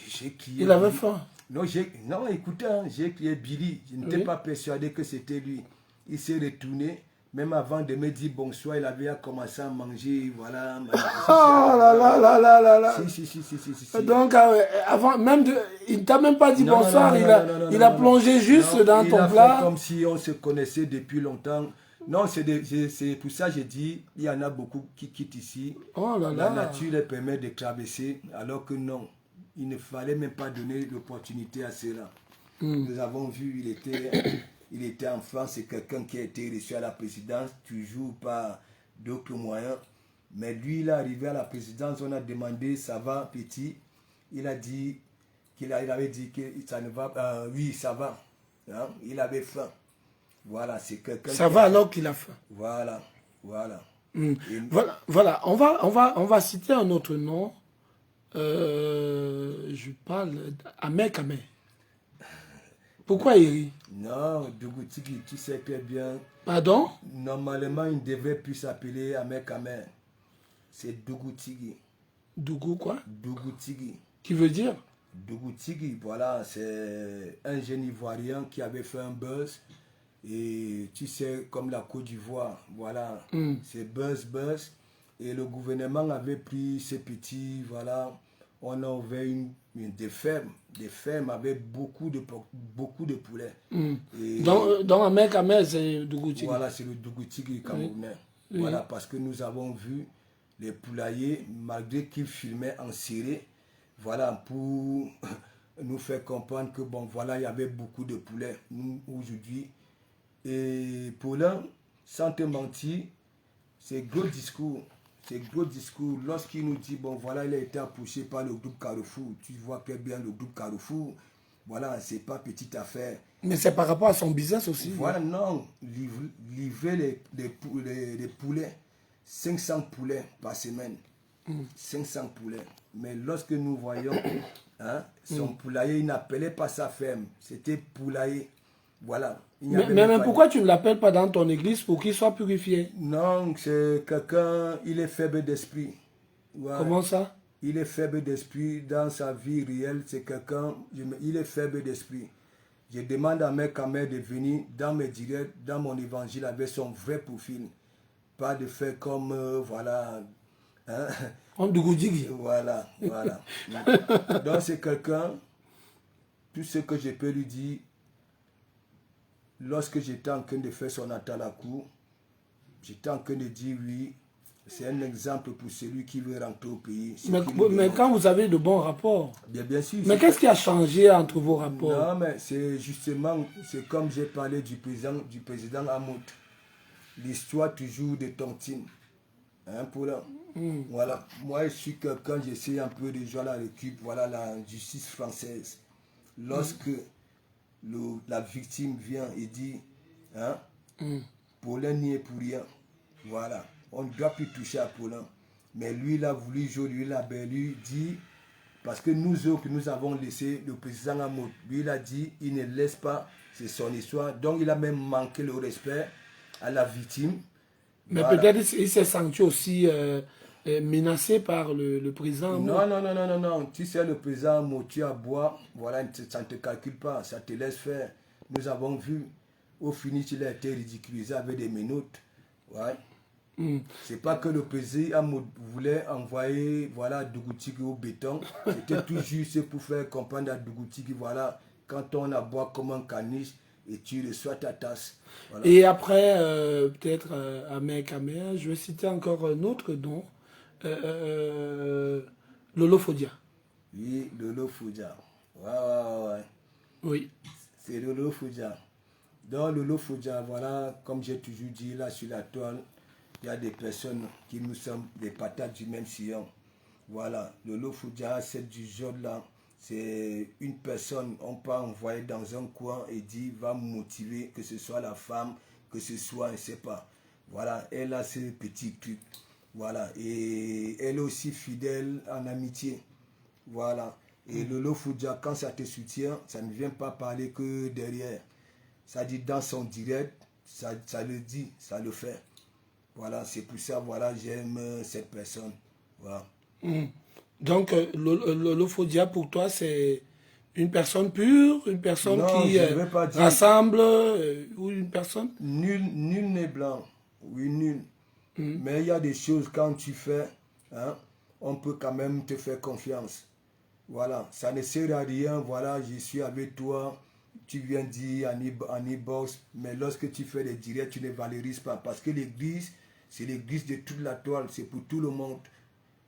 J'ai crié. Il avait faim? Non, écoutez, hein, j'ai crié Billy. Je n'étais pas persuadé que c'était lui. Il s'est retourné. Même avant de me dire bonsoir, il avait commencé à manger. Voilà. Oh là. Si. Donc, avant, même il ne t'a même pas dit bonsoir. Il a plongé juste dans ton plat. Il a fait comme si on se connaissait depuis longtemps. Non, c'est pour ça que j'ai dit, il y en a beaucoup qui quittent ici. Oh là la nature les permet de traverser, alors que non, il ne fallait même pas donner l'opportunité à cela. Nous avons vu, il était enfant, c'est quelqu'un qui a été reçu à la présidence, toujours par d'autres moyens. Mais lui, il est arrivé à la présidence, on a demandé, ça va petit? Il a dit, il avait dit que ça ne va pas, oui, ça va. Hein? Il avait faim. Voilà, c'est quelqu'un. Ça va alors qu'il a faim. Voilà. Voilà. On va citer un autre nom. Je parle Ahmed Kamé. Pourquoi il rit? Non, Dougou Tigui, tu sais très bien. Pardon? Normalement, il ne devait plus s'appeler Ahmed Kamé. C'est Dougou Tigui. Dougou quoi? Dougou Tigui. Qui veut dire? Dougou Tigui, voilà, c'est un jeune Ivoirien qui avait fait un buzz. Et tu sais, comme la Côte d'Ivoire, voilà, c'est buzz. Et le gouvernement avait pris ces petits, voilà, on a ouvert des fermes. Des fermes avec beaucoup de poulets. Et dans un mec à mer, c'est Dougoutigui. Voilà, c'est le Dougoutigui camerounais. Oui. Voilà, parce que nous avons vu les poulaillers, malgré qu'ils filmaient en série, voilà, pour nous faire comprendre que, bon, voilà, il y avait beaucoup de poulets, nous, aujourd'hui. Et pour l'un, sans te mentir, c'est gros discours. C'est gros discours. Lorsqu'il nous dit, bon, voilà, il a été approché par le groupe Carrefour. Tu vois que bien le groupe Carrefour, voilà, c'est pas petite affaire. Mais c'est par rapport à son business aussi. Voilà, non, livrer les poulets, 500 poulets par semaine. 500 poulets. Mais lorsque nous voyons son poulailler, il n'appelait pas sa ferme, c'était poulailler. Voilà. Mais pourquoi tu ne l'appelles pas dans ton église pour qu'il soit purifié? Non, c'est quelqu'un, il est faible d'esprit. Ouais. Comment ça? Il est faible d'esprit dans sa vie réelle, c'est quelqu'un, il est faible d'esprit. Je demande à mes camarades de venir dans mes directs, dans mon évangile avec son vrai profil. Pas de faire comme, voilà. Hein? On Dougoutigui. Voilà, voilà. Donc c'est quelqu'un, tout ce que je peux lui dire, lorsque j'étais en train de faire son acte à la cour, j'étais en train de dire oui, c'est un exemple pour celui qui veut rentrer au pays. Mais quand vous avez de bons rapports, bien sûr. Mais qu'est-ce qui a changé entre vos rapports? Non, mais c'est justement, c'est comme j'ai parlé du président Hamoud. L'histoire toujours de tontine. Hein, pour là. Voilà. Moi, je suis quelqu'un, j'essaie un peu de jouer à la récup, voilà la justice française. Lorsque la victime vient et dit, hein, Paulin n'y est pour rien. Voilà. On ne doit plus toucher à Paulin. Mais lui, il a voulu jouer, lui, il a lui dit, parce que nous autres, nous avons laissé le président Hamoud. Lui, il a dit, il ne laisse pas, c'est son histoire. Donc, il a même manqué le respect à la victime. Mais voilà. Peut-être il s'est senti aussi menacé par le président Hamoud. Non. Tu sais, le président Hamoud, tu as bois, voilà, ça ne te calcule pas, ça te laisse faire. Nous avons vu, au finish, il a été ridiculisé avec des minutes. Ouais. C'est pas que le président Hamoud voulait envoyer voilà, Dougoutigui au béton. C'était tout juste pour faire comprendre à Dougoutigui, voilà, quand on aboie comme un caniche et tu reçois ta tasse. Voilà. Et après, peut-être à mes caméras, je vais citer encore un autre nom, Lolo Fodia. Oui, Lolo Fodia. Ouais. Oui. C'est Lolo Fodia. Donc Lolo Fodia, voilà, comme j'ai toujours dit, là sur la toile, il y a des personnes qui nous sommes des patates du même sillon. Voilà, Lolo Fodia, c'est du genre là. C'est une personne, on peut envoyer dans un coin et dire, va me motiver, que ce soit la femme, que ce soit, je ne sais pas. Voilà, elle a ses petits trucs. Voilà, et elle est aussi fidèle en amitié. Voilà, et Lolo Fodia, quand ça te soutient, ça ne vient pas parler que derrière. Ça dit dans son direct, ça le dit, ça le fait. Voilà, c'est pour ça, voilà, j'aime cette personne. Voilà. Donc, Lolo Fodia, pour toi, c'est une personne pure, une personne non, qui rassemble, ou une personne? Nul n'est blanc. Oui, nul. Mais il y a des choses, quand tu fais, hein, on peut quand même te faire confiance. Voilà, ça ne sert à rien, voilà, je suis avec toi, tu viens dire en e-box, mais lorsque tu fais des directs, tu ne valorises pas. Parce que l'église, c'est l'église de toute la toile, c'est pour tout le monde.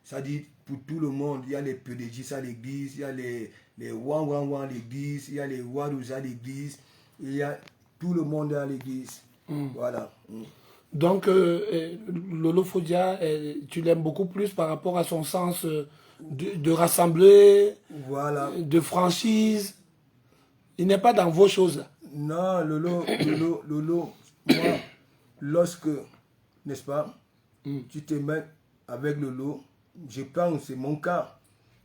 Ça dit pour tout le monde, il y a les pédégistes à l'église, il y a les Wan à l'église, il y a les Warous à l'église, il y a tout le monde à l'église. Voilà. Donc, Lolo Fodia, tu l'aimes beaucoup plus par rapport à son sens de rassembler, voilà. De franchise. Il n'est pas dans vos choses là. Non, Lolo, moi, lorsque, n'est-ce pas, tu te mets avec Lolo, je pense, c'est mon cas.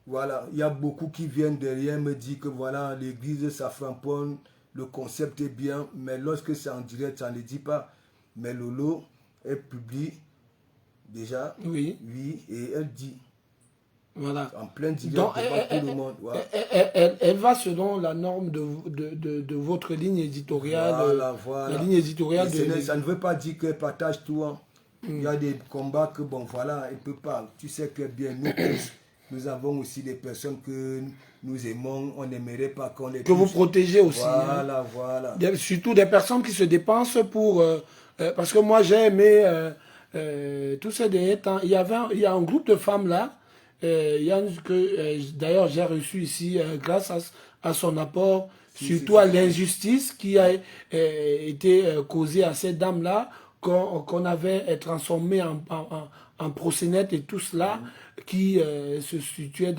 Voilà, il y a beaucoup qui viennent derrière me dire que voilà, l'église, ça framponne, le concept est bien, mais lorsque c'est en direct, ça ne le dit pas. Mais Lolo, elle publie déjà, oui, et elle dit. Voilà. En plein direct devant tout le monde. Voilà. Elle va selon la norme de votre ligne éditoriale. Voilà. La ligne éditoriale ça ne veut pas dire qu'elle partage tout. Hein. Il y a des combats que, bon, voilà, elle ne peut pas. Tu sais que bien, nous tous, nous avons aussi des personnes que nous aimons, on n'aimerait pas qu'on les Que vous protégez aussi. Voilà, hein. voilà. Surtout des personnes qui se dépensent pour... parce que moi, j'ai aimé tous ces derniers temps. Il y a un groupe de femmes là, d'ailleurs j'ai reçu ici grâce à son apport, surtout à l'injustice qui a été causée à ces dames-là, qu'on avait transformé en proxénètes et tout cela, qui se situait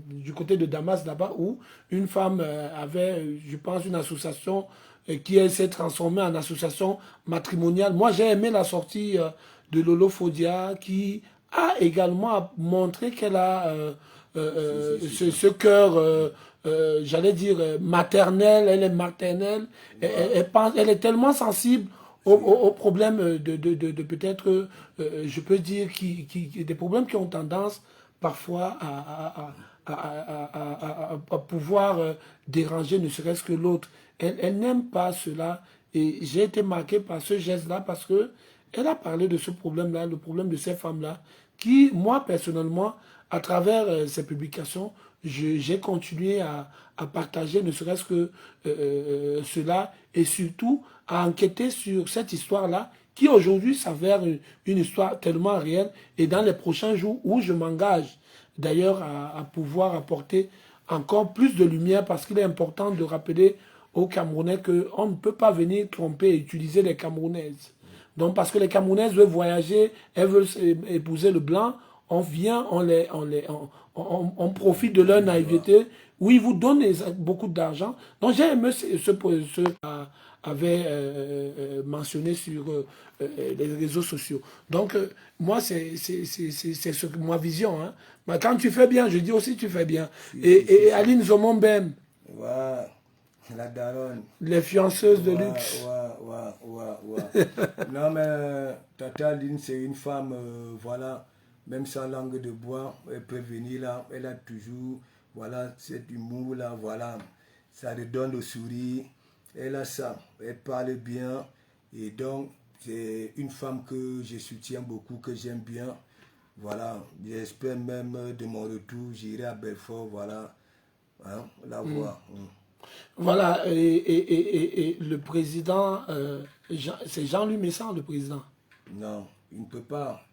du côté de Damas là-bas, où une femme avait, je pense, une association qui s'est transformée en association matrimoniale. Moi, j'ai aimé la sortie de Lolo Fodia, qui a également montré qu'elle a ce cœur, j'allais dire, maternel. Elle est maternelle. Elle est tellement sensible aux problèmes de peut-être, je peux dire, des problèmes qui ont tendance parfois à pouvoir déranger ne serait-ce que l'autre. Elle n'aime pas cela. Et j'ai été marqué par ce geste-là parce que elle a parlé de ce problème-là, le problème de ces femmes-là, qui, moi, personnellement, à travers ces publications, j'ai continué à partager ne serait-ce que cela et surtout à enquêter sur cette histoire-là qui aujourd'hui s'avère une histoire tellement réelle et dans les prochains jours où je m'engage d'ailleurs à pouvoir apporter encore plus de lumière parce qu'il est important de rappeler aux Camerounais qu'on ne peut pas venir tromper et utiliser les Camerounaises. Donc parce que les Camerounaises veulent voyager, elles veulent épouser le blanc, on vient, on profite de leur naïveté. Oui, ils vous donnent beaucoup d'argent. Donc j'ai aimé ce avait mentionné sur les réseaux sociaux. Donc moi, c'est ma vision. Hein. Mais quand tu fais bien, je dis aussi tu fais bien. Et Aline Zomombem, Ouais, la daronne. l'influenceuse de luxe. Ouais. Non, mais Tata Aline, c'est une femme, voilà, même sans langue de bois, elle peut venir là, elle a toujours, voilà, cet humour là, voilà, ça redonne le sourire, elle a ça, elle parle bien, et donc, c'est une femme que je soutiens beaucoup, que j'aime bien, voilà, j'espère même de mon retour, j'irai à Belfort, voilà, hein, la voir. Voilà, et le président, c'est Jean-Louis Messan, le président. Non, il ne peut pas.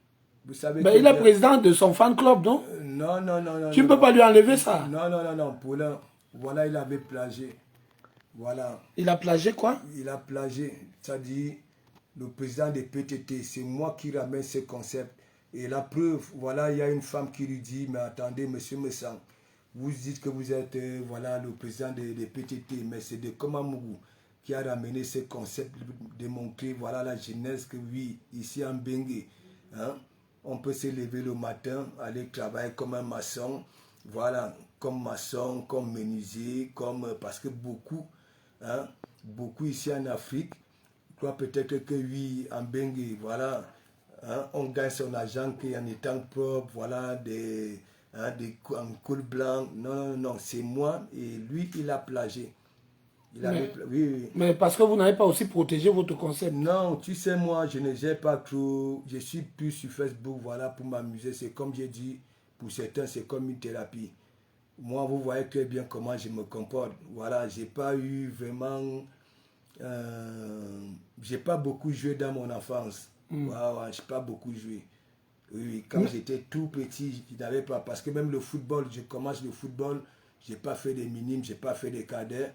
Vous savez Ben, que il est président de son fan club, non? non. Tu ne peux pas lui enlever ça. Non. Pour là, voilà, il avait plagié. Voilà. Il a plagié quoi? Il a plagié. C'est-à-dire, le président des PTT, c'est moi qui ramène ce concept. Et la preuve, voilà, il y a une femme qui lui dit, mais attendez, monsieur Messan, vous dites que vous êtes voilà, le président des PTT, mais c'est de Komamougou qui a ramené ce concept de montrer voilà, la jeunesse que oui, ici en Bengue, hein, on peut se lever le matin, aller travailler comme un maçon, voilà, comme maçon, comme menuisier, comme, parce que beaucoup, hein, beaucoup ici en Afrique, croient peut-être que oui, en Bengue, voilà, hein, on gagne son argent en étant propre, voilà, en col blanc. Non, c'est moi et lui, il a plagié. Oui. Mais parce que vous n'avez pas aussi protégé votre concept. Non, tu sais, moi, je ne gère pas trop. Je suis plus sur Facebook, voilà, pour m'amuser. C'est comme j'ai dit, pour certains, c'est comme une thérapie. Moi, vous voyez très bien comment je me comporte. Voilà, j'ai pas eu vraiment... j'ai pas beaucoup joué dans mon enfance. J'ai pas beaucoup joué. Oui, quand j'étais tout petit, je n'avais pas. Parce que même le football, je commence le football, j'ai pas fait des minimes, j'ai pas fait des cadets.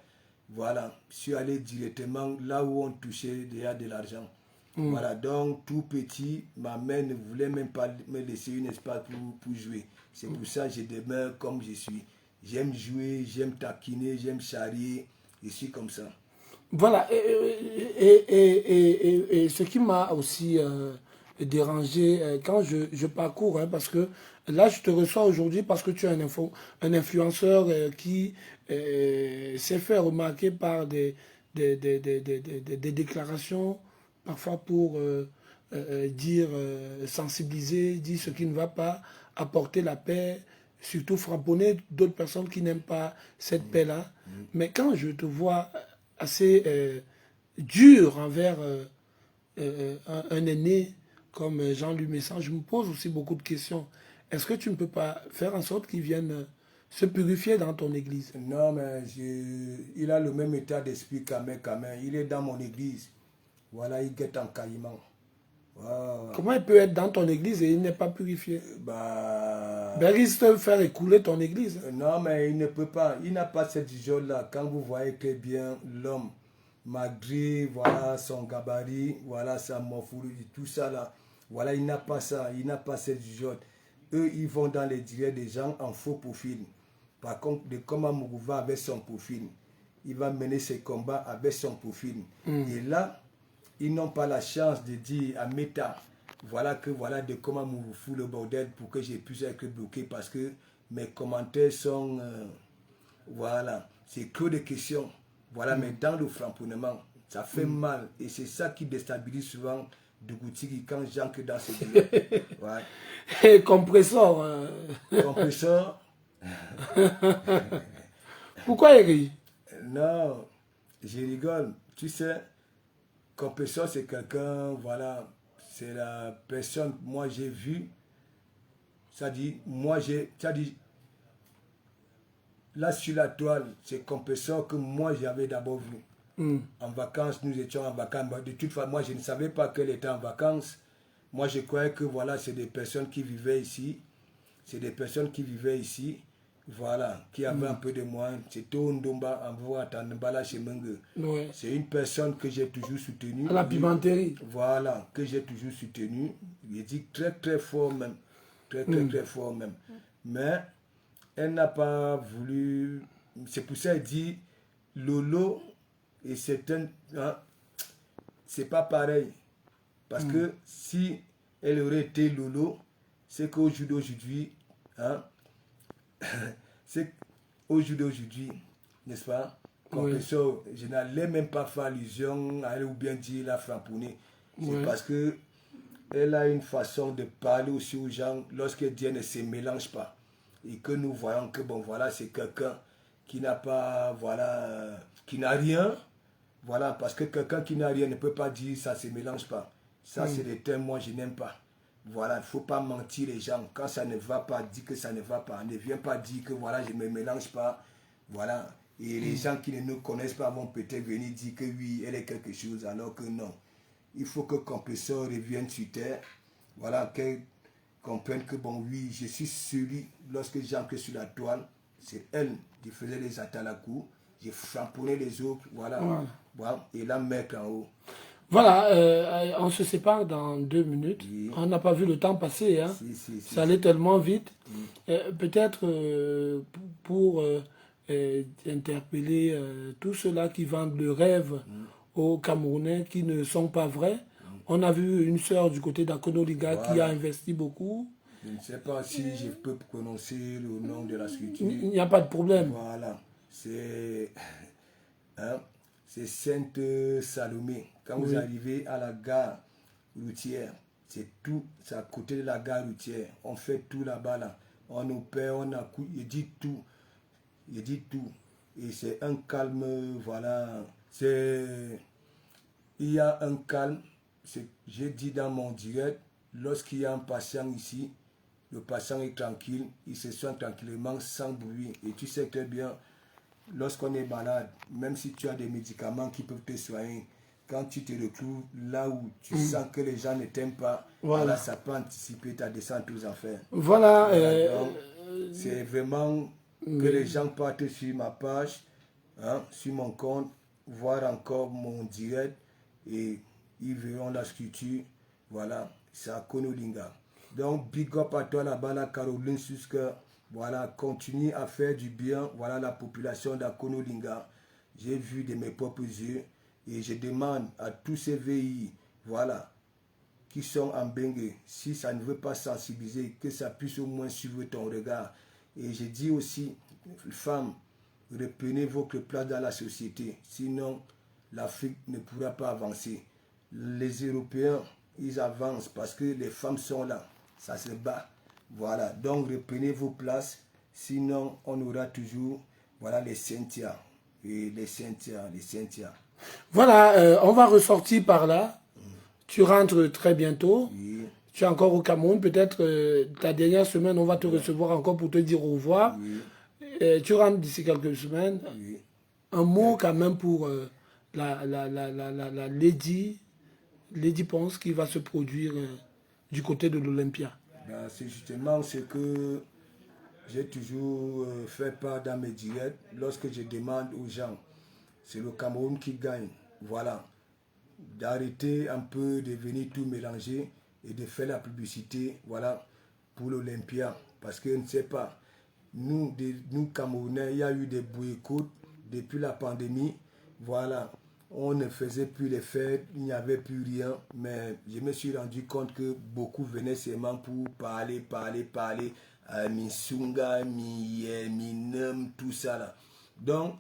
Voilà, je suis allé directement là où on touchait déjà de l'argent. Voilà, donc tout petit, ma mère ne voulait même pas me laisser un espace pour jouer. C'est pour ça que je demeure comme je suis. J'aime jouer, j'aime taquiner, j'aime charrier, je suis comme ça. Voilà, et ce qui m'a aussi dérangé quand je parcours, hein, parce que là je te reçois aujourd'hui parce que tu es un influenceur qui s'est fait remarquer par des déclarations, parfois pour dire, sensibiliser, dire ce qui ne va pas, apporter la paix, surtout frapponner d'autres personnes qui n'aiment pas cette paix-là. Mais quand je te vois assez dur envers un aîné comme Jean-Louis Messan, je me pose aussi beaucoup de questions. est-ce que tu ne peux pas faire en sorte qu'ils viennent se purifier dans ton église? Non, mais il a le même état d'esprit qu'Amen. Il est dans mon église. Voilà, il guette en caïman. Wow. Comment il peut être dans ton église et il n'est pas purifié? Ben, risque de faire écouler ton église. Non, mais il ne peut pas. Il n'a pas cette vision-là. Quand vous voyez que bien l'homme, malgré voilà, son gabarit, voilà, sa morphologie, tout ça là, voilà, il n'a pas ça. Il n'a pas cette vision. Eux, ils vont dans les directs des gens en faux profil. Par contre, de comment Muguva avec son profil, il va mener ses combats avec son profil. Et là, ils n'ont pas la chance de dire à Meta, voilà de comment vous fout le bordel pour que je puisse être bloqué parce que mes commentaires sont, voilà, c'est que des questions. Voilà, mais dans le framponnement, ça fait mal et c'est ça qui déstabilise souvent Dougouti quand j'entre dans ce bureau. Ouais. Et compresseur. Compresseur. Pourquoi il rit? Non, je rigole. Tu sais, compresseur, c'est quelqu'un, voilà, c'est la personne, moi j'ai vu, ça dit, là sur la toile, c'est compresseur que moi j'avais d'abord vu. En vacances, nous étions en vacances. De toute façon, moi je ne savais pas qu'elle était en vacances. Moi je croyais que voilà, c'est des personnes qui vivaient ici. C'est des personnes qui vivaient ici. Voilà, qui avait un peu de moyens. C'était Ndomba, en voie à Mbala chez Mengue. Ouais. C'est une personne que j'ai toujours soutenue. À la pimenterie. Voilà, que j'ai toujours soutenue. Il dit très très fort même. Très fort même. Mais elle n'a pas voulu. C'est pour ça qu'elle dit Lolo et c'est un. Hein, c'est pas pareil. Parce que si elle aurait été Lolo, c'est qu'aujourd'hui, hein, c'est aujourd'hui, n'est-ce pas? Compresseur, je n'allais même pas faire allusion à elle ou bien dire la framponner. C'est parce que elle a une façon de parler aussi aux gens lorsque Dieu ne se mélange pas. Et que nous voyons que bon voilà, c'est quelqu'un qui n'a pas, voilà, qui n'a rien. Voilà, parce que quelqu'un qui n'a rien ne peut pas dire ça ne se mélange pas. Ça, c'est des termes, moi, je n'aime pas. Voilà, il ne faut pas mentir les gens. Quand ça ne va pas, dis que ça ne va pas. Ne viens pas dire que voilà, je ne me mélange pas. Voilà. Et les gens qui ne nous connaissent pas vont peut-être venir dire que oui, elle est quelque chose, alors que non. Il faut que compresseur revienne sur terre. Voilà, qu'elle comprenne que bon, oui, je suis celui, lorsque j'entre sur la toile, c'est elle qui faisait les attaques à coup. J'ai frappé les autres, voilà. Voilà. Et la mettre en haut. Voilà, on se sépare dans 2 minutes. Oui. On n'a pas vu le temps passer. Hein. Si. Ça allait tellement vite. Peut-être pour interpeller tous ceux-là qui vendent le rêve aux Camerounais qui ne sont pas vrais. On a vu une sœur du côté d'Akonoliga qui a investi beaucoup. Je ne sais pas si je peux prononcer le nom de la sculpture. Il n'y a pas de problème. Voilà. C'est Sainte Salomé. Quand vous arrivez à la gare routière, c'est tout, c'est à côté de la gare routière. On fait tout là-bas, là. On opère, on a coup, il dit tout. Et c'est un calme, voilà. Il y a un calme. J'ai dit dans mon direct, lorsqu'il y a un patient ici, le patient est tranquille, il se soigne tranquillement, sans bruit. Et tu sais très bien, lorsqu'on est malade, même si tu as des médicaments qui peuvent te soigner, quand tu te retrouves là où tu sens que les gens ne t'aiment pas, voilà, ça peut anticiper ta descente aux enfers. Voilà. C'est vraiment que les gens partent sur ma page, hein, sur mon compte, voir encore mon direct et ils verront la sculpture. Voilà, c'est à Konolinga. Donc, big up à toi là-bas, la Caroline Suske. Voilà, continue à faire du bien. Voilà la population d'Akonolinga. J'ai vu de mes propres yeux. Et je demande à tous ces VI, voilà, qui sont en Bengue, si ça ne veut pas sensibiliser, que ça puisse au moins suivre ton regard. Et je dis aussi, femmes, reprenez votre place dans la société. Sinon, l'Afrique ne pourra pas avancer. Les Européens, ils avancent parce que les femmes sont là. Ça se bat. Voilà, donc reprenez vos places, sinon on aura toujours, voilà, les Cynthia. Et les Cynthia. Voilà, on va ressortir par là. Tu rentres très bientôt. Oui. tu es encore au Cameroun. Peut-être ta dernière semaine, on va te recevoir encore pour te dire au revoir. Et tu rentres d'ici quelques semaines. Un mot quand même pour la Lady Ponce qui va se produire du côté de l'Olympia. Ben, c'est justement ce que j'ai toujours fait part dans mes directs lorsque je demande aux gens, c'est le Cameroun qui gagne, voilà, d'arrêter un peu de venir tout mélanger et de faire la publicité, voilà, pour l'Olympia, parce que ne sait pas, nous Camerounais, il y a eu des boycotts depuis la pandémie, voilà, on ne faisait plus les fêtes, il n'y avait plus rien, mais je me suis rendu compte que beaucoup venaient seulement pour parler, Misunga, Minem, tout ça là. Donc,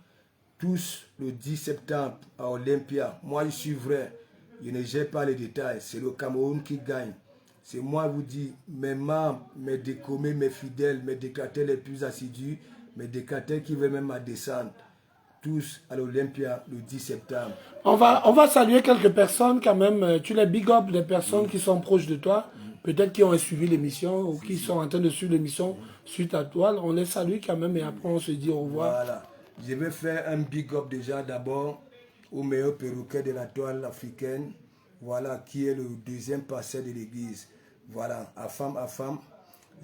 tous le 10 septembre à Olympia, moi je suis vrai, je ne gère pas les détails, c'est le Cameroun qui gagne. C'est moi qui vous dis, mes membres, mes décommés, mes fidèles, mes décateurs les plus assidus, mes décateurs qui veulent même à descendre, tous à l'Olympia le 10 septembre. On va saluer quelques personnes quand même. Tu les big up des personnes qui sont proches de toi, peut-être qui ont suivi l'émission ou qui sont en train de suivre l'émission suite à toi. On les salue quand même et après on se dit au revoir. Voilà. Je vais faire un big up déjà d'abord au meilleur perroquet de la toile africaine, voilà, qui est le deuxième pasteur de l'église. Voilà, à femme.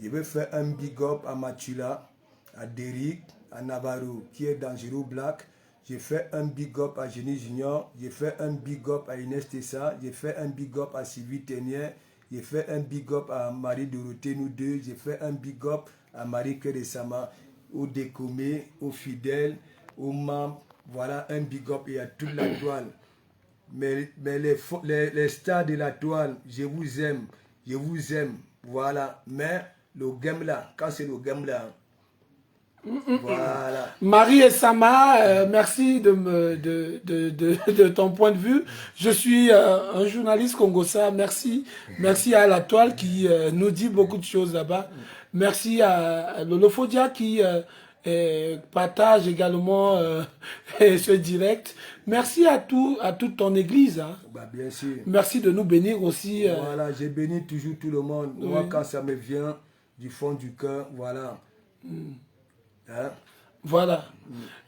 Je vais faire un big up à Matula, à Derrick, à Navarro, qui est Dangereux Black. J'ai fait un big up à Jenny Junior. J'ai fait un big up à Inès Tessa. J'ai fait un big up à Sylvie Ténier. J'ai fait un big up à Marie-Dorothée, nous deux. J'ai fait un big up à Marie-Kéresama, aux décommés, aux fidèles, aux membres. Voilà, un big up et à toute la toile. Mais les stars de la toile, je vous aime. Voilà. Mais le game là, quand c'est le game là, voilà. Marie et Sama, merci de ton point de vue. Je suis un journaliste congossais. Merci à la toile qui nous dit beaucoup de choses là-bas. Merci à Lolo Fodia qui partage également ce direct. Merci à toute ton église. Hein. Bah, bien sûr. Merci de nous bénir aussi. Voilà, j'ai béni toujours tout le monde. Oui. Moi, quand ça me vient du fond du cœur, voilà. Hein? Voilà.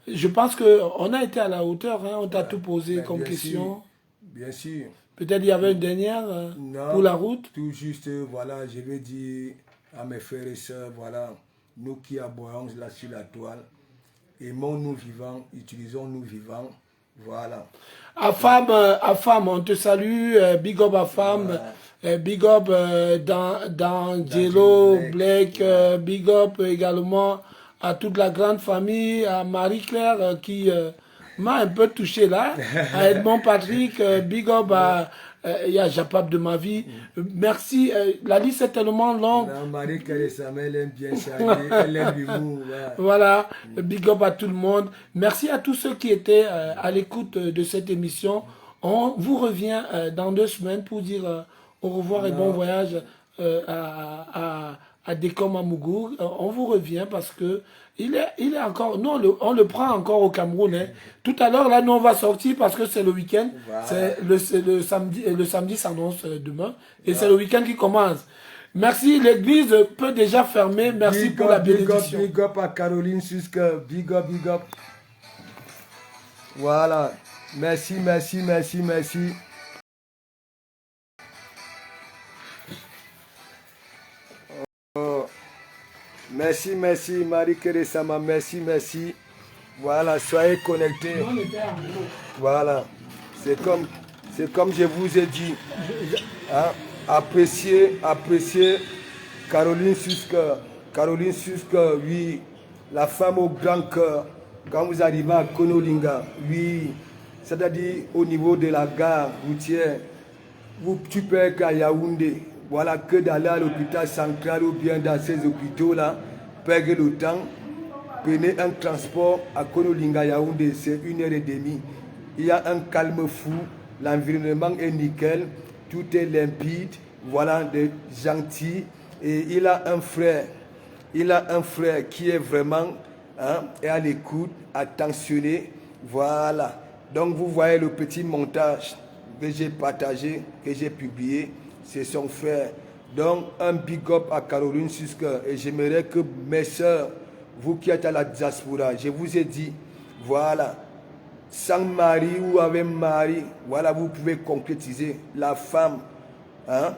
Je pense qu'on a été à la hauteur. Hein. On t'a tout posé comme question. Bien sûr. Peut-être il y avait une dernière pour la route. Tout juste, voilà, je vais dire à mes frères et sœurs, voilà, nous qui aboyons là sur la toile, aimons-nous vivants, utilisons-nous vivants, voilà. À femme, on te salue, big up à femme, voilà. Big up dans Jello, Blake, big up également à toute la grande famille, à Marie-Claire qui m'a un peu touché là, à Edmond Patrick, big up à il y a Japap de ma vie. Merci. La liste est tellement longue. Marie-Claire, elle aime bien charler, elle aime l'humour. Voilà. Big up à tout le monde. Merci à tous ceux qui étaient à l'écoute de cette émission. On vous revient dans 2 semaines pour dire au revoir et bon voyage à Dekom Amougour. On vous revient parce que il est encore, nous on le prend encore au Cameroun. Hein. Tout à l'heure, là, nous on va sortir parce que c'est le week-end. Voilà. C'est le samedi s'annonce demain. Et c'est le week-end qui commence. Merci, l'église peut déjà fermer. Merci big pour up, la bénédiction. Big up à Caroline Suske. Big up. Voilà. Merci. Oh. Merci, Marie-Kéresama, merci. Voilà, soyez connectés. Voilà, c'est comme je vous ai dit. Hein? Appréciez Caroline Suske, oui, la femme au grand cœur. Quand vous arrivez à Konolinga, oui, c'est-à-dire au niveau de la gare routière, tu peux être à Yaoundé. Voilà, que d'aller à l'hôpital central ou bien dans ces hôpitaux-là, perdre le temps, prenez un transport à Konolinga Yaoundé, c'est 1h30. Il y a un calme fou, l'environnement est nickel, tout est limpide, voilà, des gentils. Et il a un frère qui est vraiment à l'écoute, attentionné, voilà. Donc vous voyez le petit montage que j'ai partagé, que j'ai publié. C'est son frère. Donc, un big up à Caroline Susker. Et j'aimerais que mes soeurs, vous qui êtes à la diaspora, je vous ai dit, voilà, sans mari ou avec mari, voilà, vous pouvez concrétiser. La femme, hein,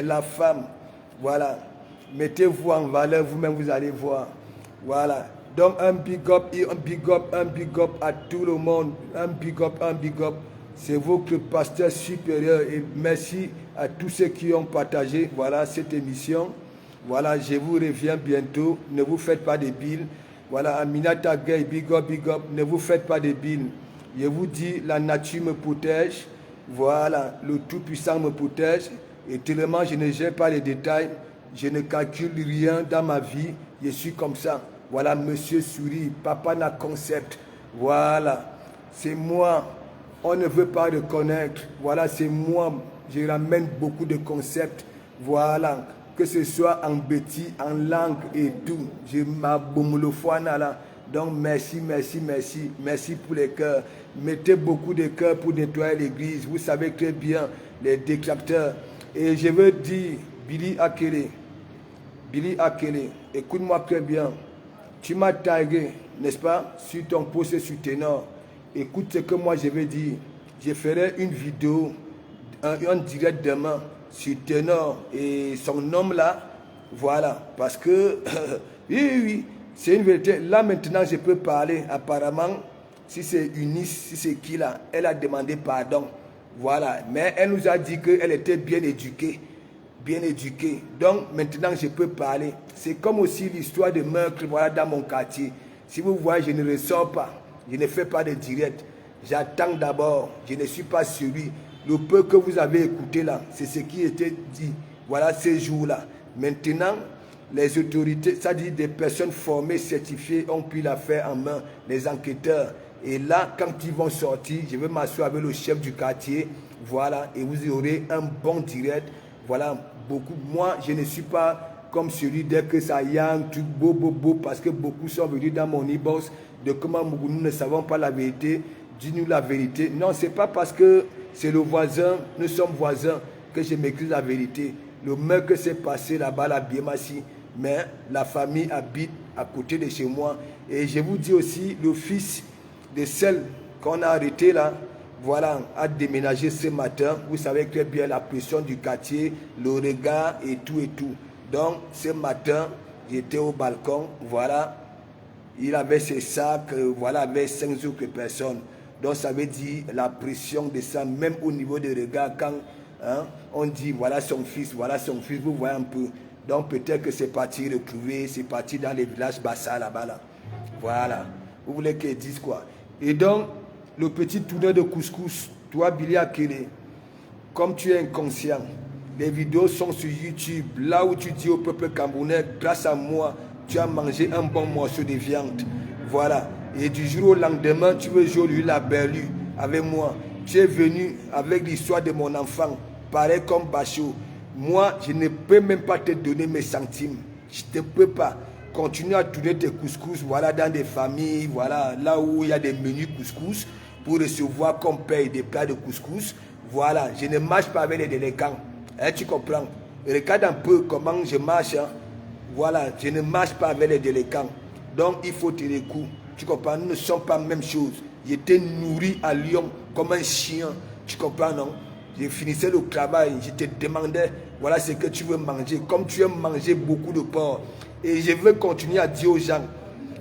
la femme, voilà, mettez-vous en valeur, vous-même vous allez voir. Voilà. Donc un big up, un big up, un big up à tout le monde. Un big up, un big up. C'est votre pasteur supérieur. Et merci à tous ceux qui ont partagé, voilà, cette émission. Voilà, je vous reviens bientôt. Ne vous faites pas de billes. Voilà, Aminata Gay, big up, big up. Ne vous faites pas de billes. Je vous dis, la nature me protège. Voilà, le Tout-Puissant me protège. Et tellement je ne gère pas les détails. Je ne calcule rien dans ma vie. Je suis comme ça. Voilà, monsieur sourit. Papa n'a concept. Voilà, c'est moi. On ne veut pas reconnaître. Voilà, c'est moi. Je ramène beaucoup de concepts. Voilà, que ce soit en bêtis, en langue et tout. Je m'abomolofoine là. Donc merci, merci, merci. Merci pour les cœurs. Mettez beaucoup de cœurs pour nettoyer l'église. Vous savez très bien, les détracteurs. Et je veux dire, Billy Akele, écoute-moi très bien. Tu m'as tagué, n'est-ce pas, sur ton post sur Ténor. Écoute ce que moi je vais dire. Je ferai une vidéo, un direct demain sur Ténor et son homme là. Voilà, parce que, oui, c'est une vérité. Là maintenant je peux parler. Apparemment, si c'est Eunice, si c'est qui là, elle a demandé pardon. Voilà, mais elle nous a dit qu'elle était bien éduquée. Bien éduquée. Donc maintenant je peux parler. C'est comme aussi l'histoire de meurtre, voilà, dans mon quartier. Si vous voyez, je ne ressors pas. Je ne fais pas de direct. J'attends d'abord. Je ne suis pas celui. Le peu que vous avez écouté là, c'est ce qui était dit. Voilà, ces jours-là. Maintenant, les autorités, c'est-à-dire des personnes formées, certifiées, ont pris l'affaire en main, les enquêteurs. Et là, quand ils vont sortir, je vais m'asseoir avec le chef du quartier. Voilà, et vous aurez un bon direct. Voilà, beaucoup. Moi, je ne suis pas comme celui dès que ça y a un truc beau, parce que beaucoup sont venus dans mon e-box de comment nous ne savons pas la vérité. Dis-nous la vérité. Non, ce n'est pas parce que c'est le voisin, nous sommes voisins, que je m'écris la vérité. Le meurtre que s'est passé là-bas, la Biemassi, mais la famille habite à côté de chez moi. Et je vous dis aussi, le fils de celle qu'on a arrêté là, voilà, a déménagé ce matin. Vous savez très bien la pression du quartier, le regard et tout et tout. Donc, ce matin, j'étais au balcon, voilà, il avait ses sacs, voilà, avec 5 autres personnes. Donc, ça veut dire la pression de ça, même au niveau des regards, quand hein, on dit, voilà son fils, vous voyez un peu. Donc, peut-être que c'est parti retrouver, c'est parti dans les villages Bassa, là-bas, là. Voilà. Vous voulez qu'ils disent quoi? Et donc, le petit tourneur de couscous, toi, Billy Akele, comme tu es inconscient, les vidéos sont sur YouTube, là où tu dis au peuple camerounais, grâce à moi, tu as mangé un bon morceau de viande. Voilà. Et du jour au lendemain, tu veux jouer la berlue avec moi. Tu es venu avec l'histoire de mon enfant, pareil comme Bachot. Moi, je ne peux même pas te donner mes centimes. Je ne peux pas. Continue à tourner tes couscous, voilà, dans des familles, voilà, là où il y a des menus couscous, pour recevoir qu'on paye des plats de couscous. Voilà, je ne marche pas avec les délinquants. Hein, tu comprends? Regarde un peu comment je marche. Hein. Voilà, je ne marche pas avec les délinquants. Donc, il faut tirer coup. Tu comprends? Nous ne sommes pas la même chose. J'étais nourri à Lyon comme un chien. Tu comprends, non? Je finissais le travail. Je te demandais, voilà ce que tu veux manger. Comme tu aimes manger beaucoup de porc. Et je veux continuer à dire aux gens,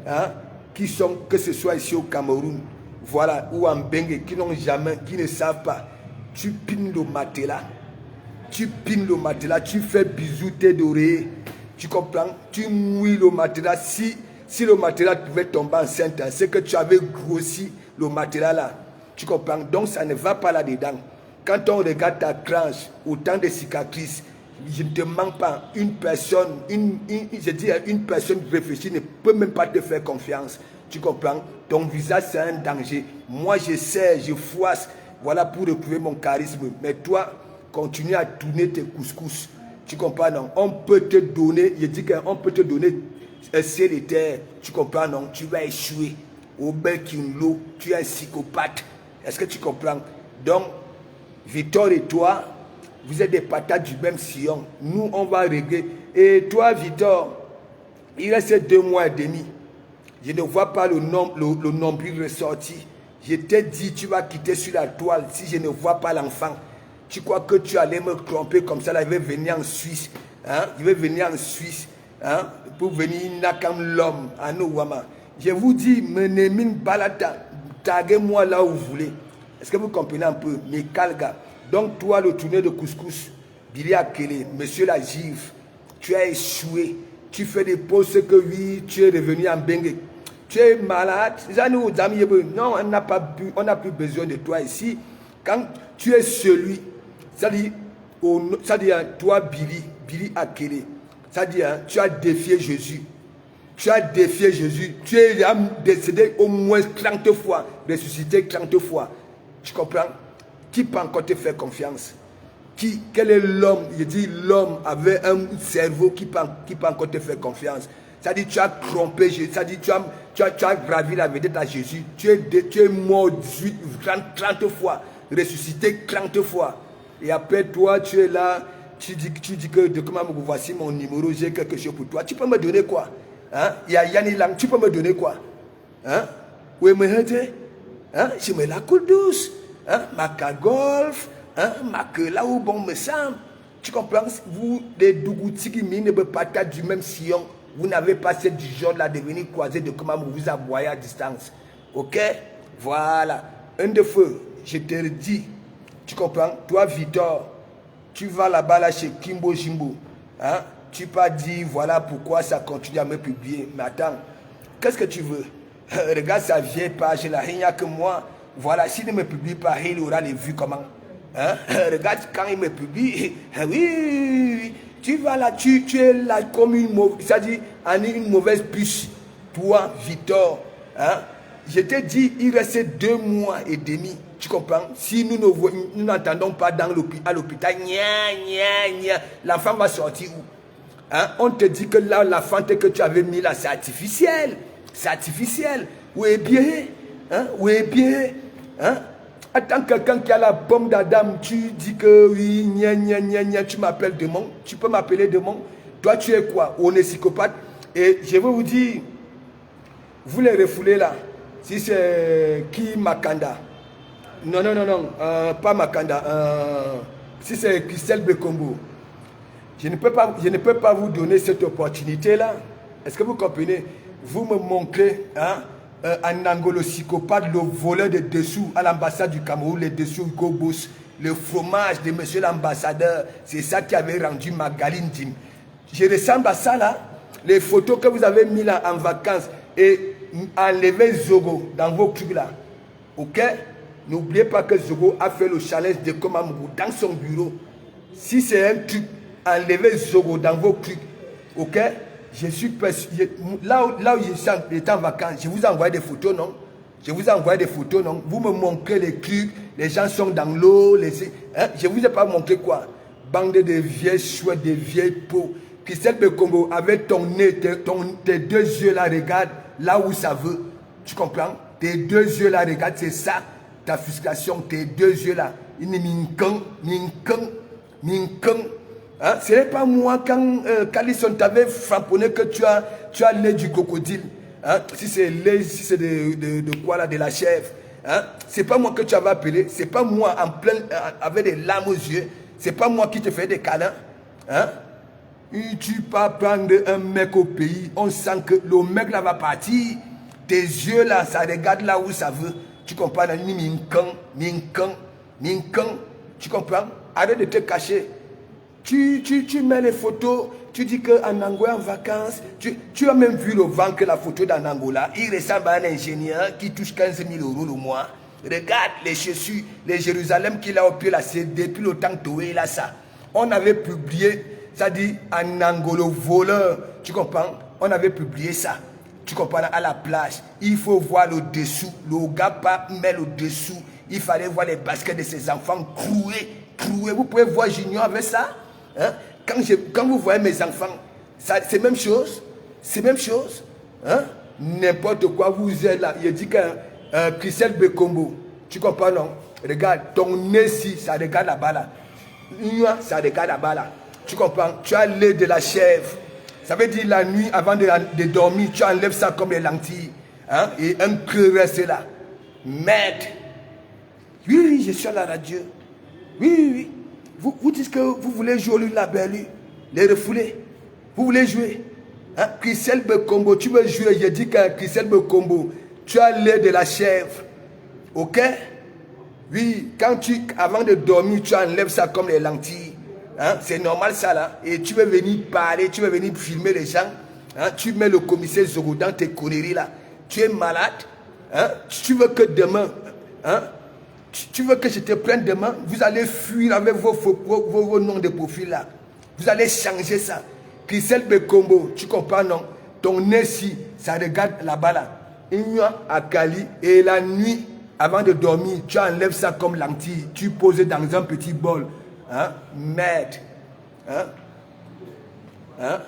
hein, qui sont, que ce soit ici au Cameroun, voilà, ou en Bengue, qui n'ont jamais, qui ne savent pas. Tu pines le matelas. Tu pines le matelas, tu fais bisous tes d'oreiller. Tu comprends? Tu mouilles le matelas. Si le matelas pouvait tomber enceinte, c'est que tu avais grossi le matelas là. Tu comprends? Donc ça ne va pas là-dedans. Quand on regarde ta tranche, autant de cicatrices, je ne te manque pas. Une personne, je dis une personne réfléchie ne peut même pas te faire confiance. Tu comprends? Ton visage, c'est un danger. Moi, je sais, je fouasse, voilà, pour retrouver mon charisme. Mais toi, continue à tourner tes couscous. Tu comprends, non? On peut te donner, je dis qu'on peut te donner un ciel et terre. Tu comprends, non? Tu vas échouer. Au Belkinlo, tu es un psychopathe. Est-ce que tu comprends? Donc, Victor et toi, Vous êtes des patates du même sillon. Nous, on va régler. Et toi, Victor, il reste 2 mois et demi. Je ne vois pas le nombril ressorti. Je t'ai dit, tu vas quitter sur la toile si je ne vois pas l'enfant. Tu crois que tu allais me tromper comme ça, là, je vais venir en Suisse. Hein? Je vais venir en Suisse. Hein? Pour venir comme l'homme à Nouama. Je vous dis, Menemin Balata, taguez-moi là où vous voulez. Est-ce que vous comprenez un peu? Mais Kalga. Donc toi, le tourneur de couscous, Billy Akele, monsieur la gifle, tu as échoué. Tu fais des pauses que oui, tu es revenu en Bengue. Tu es malade. Non, on n'a plus besoin de toi ici. Quand tu es celui, c'est-à-dire toi, Billy Akele, c'est-à-dire tu as défié Jésus. Tu as défié Jésus. Tu es décédé au moins 30 fois, ressuscité 30 fois. Tu comprends? Qui peut encore te faire confiance? Quel est l'homme? Je dis l'homme avait un cerveau qui peut encore te faire confiance. C'est-à-dire tu as trompé Jésus. C'est-à-dire tu as gravi la vedette à Jésus. Tu es mort 30 fois, ressuscité 30 fois. Et après toi, tu es là, tu dis que comment voici mon numéro, j'ai quelque chose pour toi. Tu peux me donner quoi? Hein? Il y a Yanni Lang, tu peux me donner quoi? Hein? Oui, mais hein? Je me la coule douce. Hein? Ma golf. Hein? Là où bon me semble. Tu comprends? Vous, les Dougouti qui ne pas être du même sillon, vous n'avez pas cette genre là de venir croiser de comment vous aboyer à distance. Ok? Voilà. Un de feu, je te le dis. Tu comprends? Toi, Victor, tu vas là-bas là chez Kimbo Jimbo. Hein? Tu pas dit voilà pourquoi ça continue à me publier. Mais attends, qu'est-ce que tu veux? Regarde sa vieille page là, il n'y a que moi. Voilà, s'il ne me publie pas, il aura les vues comment? Hein? Regarde quand il me publie. Oui, tu vas là, tu es là comme une mauvaise, c'est-à-dire une mauvaise puce. Toi, Victor, hein? Je t'ai dit, il restait 2 mois et demi. Tu comprends? Si nous n'entendons pas à l'hôpital, l'enfant va sortir où? Hein? On te dit que là, la fente que tu avais mis là, c'est artificiel. C'est artificiel. Où est bien? Hein? Où est bien? Hein? Attends, quelqu'un qui a la pomme d'Adam, tu dis que oui, tu m'appelles démon. Tu peux m'appeler démon. Toi, tu es quoi? On est psychopathe. Et je vais vous dire, vous les refoulez là. Si c'est qui Makanda? Non, pas Makanda. Si c'est Christelle Bekombo. Je ne peux pas vous donner cette opportunité-là. Est-ce que vous comprenez? Vous me montrez hein, un angolo psychopathe, le voleur de dessous à l'ambassade du Cameroun, les dessous Gobos, le fromage de monsieur l'ambassadeur. C'est ça qui avait rendu Magaline Dim. Je ressemble à ça là. Les photos que vous avez mis là en vacances et enlevez Zogo dans vos trucs là. Ok? N'oubliez pas que Zogo a fait le challenge de Komamou dans son bureau. Si c'est un truc, enlevez Zogo dans vos trucs. Ok? Je suis là où j'étais en vacances, je vous envoie des photos, non? Je vous envoie des photos, non? Vous me montrez les trucs, les gens sont dans l'eau, hein? Je ne vous ai pas montré quoi? Bande de vieilles chouettes, de vieilles peaux. Christelle Bekombo, avec ton nez, tes 2 yeux là, regarde là où ça veut. Tu comprends? Tes 2 yeux là, regarde, c'est ça, ta frustration, tes 2 yeux là. Il est minkang. Hein? Ce n'est pas moi quand Calisson t'avait frapponné que tu as lait du crocodile. Hein? Si c'est lait, si c'est de quoi là, de la chèvre. Hein? C'est pas moi que tu avais appelé. C'est pas moi en plein, avec des larmes aux yeux. C'est pas moi qui te fais des câlins. Hein? Et tu peux prendre un mec au pays. On sent que le mec là va partir. Tes yeux là, ça regarde là où ça veut. Tu comprends? Minkang. Tu comprends? Arrête de te cacher. Tu mets les photos, tu dis qu'en Angola en vacances, tu as même vu le vent que la photo d'en Angola, il ressemble à un ingénieur qui touche 15 000 € le mois. Regarde les chaussures, les Jérusalem qu'il a au pied là, c'est depuis le temps que Toé là ça. On avait publié, ça dit en Angola voleur, tu comprends? On avait publié ça, tu comprends, à la plage. Il faut voir le dessous, le gars pas met le dessous, il fallait voir les baskets de ses enfants cloués. Vous pouvez voir Junior avec ça. Hein? Quand vous voyez mes enfants, c'est même chose. C'est même chose. Hein? N'importe quoi, vous êtes là. Il dit que Christelle Bekombo, tu comprends non? Regarde, ton nez ici, ça regarde là-bas là. ça regarde là-bas là. Tu comprends? Tu as l'œil de la chèvre. Ça veut dire la nuit avant de dormir, tu enlèves ça comme les lentilles. Hein? Et un creux reste là. Merde. Oui, je suis à la radio. Oui. Vous dites que vous voulez jouer la belle, les refoulés. Vous voulez jouer. Hein? Christelle Bekombo, tu veux jouer. Je dis que Christelle Bekombo, tu as l'œil de la chèvre. Ok? Oui, avant de dormir, tu enlèves ça comme les lentilles. Hein? C'est normal ça là. Et tu veux venir parler, tu veux venir filmer les gens. Hein? Tu mets le commissaire Zogo dans tes conneries là. Tu es malade. Hein? Tu veux que demain, hein? Tu veux que je te prenne demain, vous allez fuir avec vos noms de profil là. Vous allez changer ça. Christelle Bekombo, tu comprends non? Ton nez si, ça regarde là-bas là. Ignoa à Cali et la nuit, avant de dormir, tu enlèves ça comme lentille. Tu poses dans un petit bol. Hein? Merde. Hein? Hein?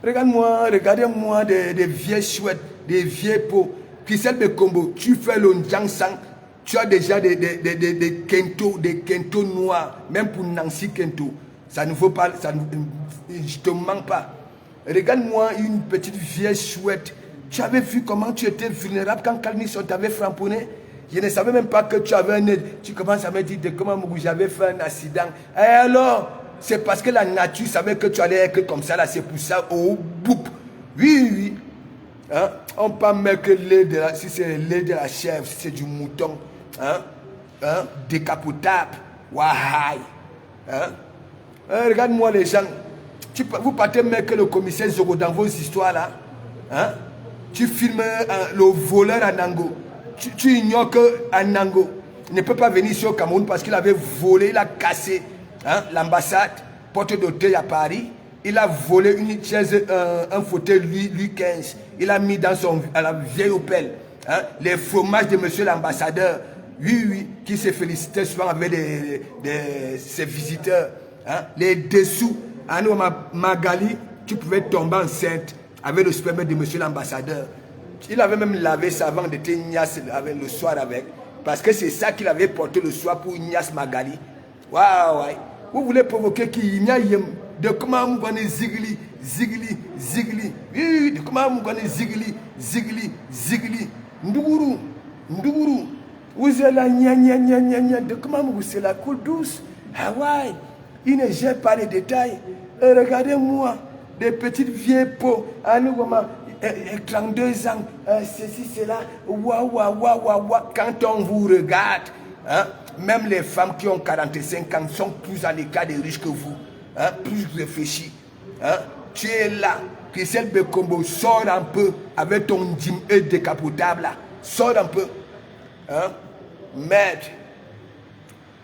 Regardez-moi des vieilles chouettes, des vieilles peaux. Christelle Bekombo, tu fais le Njangsang. Tu as déjà des kento noirs, même pour Nancy Kento. Ça ne vaut pas, je te manque pas. Regarde-moi une petite vieille chouette. Tu avais vu comment tu étais vulnérable quand Kalnisson t'avait framponné. Je ne savais même pas que tu avais un... Tu commences à me dire de comment j'avais fait un accident. Et alors, c'est parce que la nature savait que tu allais être comme ça là. C'est pour ça, oh, boup. Oui. Hein? On peut mettre que si c'est lait de la chèvre, si c'est du mouton. Hein? Décapotable. Wahai. Hein? Regarde-moi les gens. Vous partez mettre le commissaire Zogo dans vos histoires là. Hein? Tu filmes le voleur à Nango. Tu ignores qu'à Nango ne peut pas venir ici au Cameroun parce qu'il avait volé, il a cassé l'ambassade, porte d'hôtel à Paris. Il a volé une chaise, un fauteuil Louis XV. Il a mis dans la vieille Opel. Hein? Les fromages de monsieur l'ambassadeur. Oui, qui se félicitait souvent avec ses visiteurs. Hein? Les dessous. À nous, Magali, tu pouvais tomber enceinte avec le sperme de monsieur l'ambassadeur. Il avait même lavé ça avant de te Ignace le soir avec. Parce que c'est ça qu'il avait porté le soir pour Ignace Magali. Waouh. Vous voulez provoquer qui de comment vous connaissez Zigli. Oui, de comment vous connaissez Zigli. Nduguru. Vous êtes là, gna. De comment vous c'est la coule douce. Hawaï. Il ne gère pas les détails. Et regardez-moi, des petites vieilles peaux. À nous, 32 ans, ceci, cela. Waouh. Quand on vous regarde, hein, même les femmes qui ont 45 ans sont plus à l'écart des riches que vous. Hein, plus réfléchis. Hein. Tu es là. Christelle Bekombo, sors un peu avec ton gym décapotable là. Sors un peu. Hein. Merde.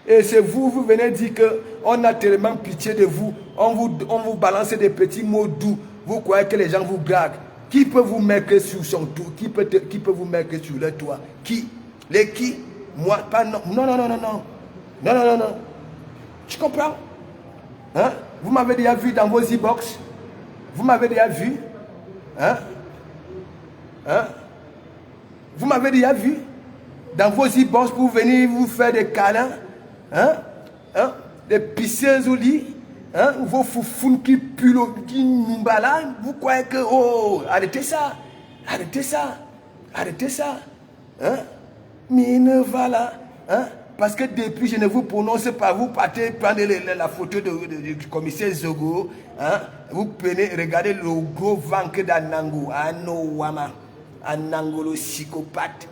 Et c'est vous venez dire qu'on a tellement pitié de vous. On vous balance des petits mots doux. Vous croyez que les gens vous blaguent. Qui peut vous mettre sur son toit? Qui peut vous mettre sur le toit? Qui? Les qui? Moi? Pas non. Non. Tu comprends? Hein? Vous m'avez déjà vu dans vos e-box? Vous m'avez déjà vu? Hein? Vous m'avez déjà vu? Dans vos e-box pour venir vous faire des câlins? Des pisseuses au lit? Vos foufounes qui puent, qui nous baladent? Vous croyez que... Oh, arrêtez ça. Minerva là. Parce que depuis, je ne vous prononce pas. Vous partez prendre la photo du commissaire Zogo. Vous prenez, regardez le gros ventre d'Anango. Anowama. Anango, le psychopathe.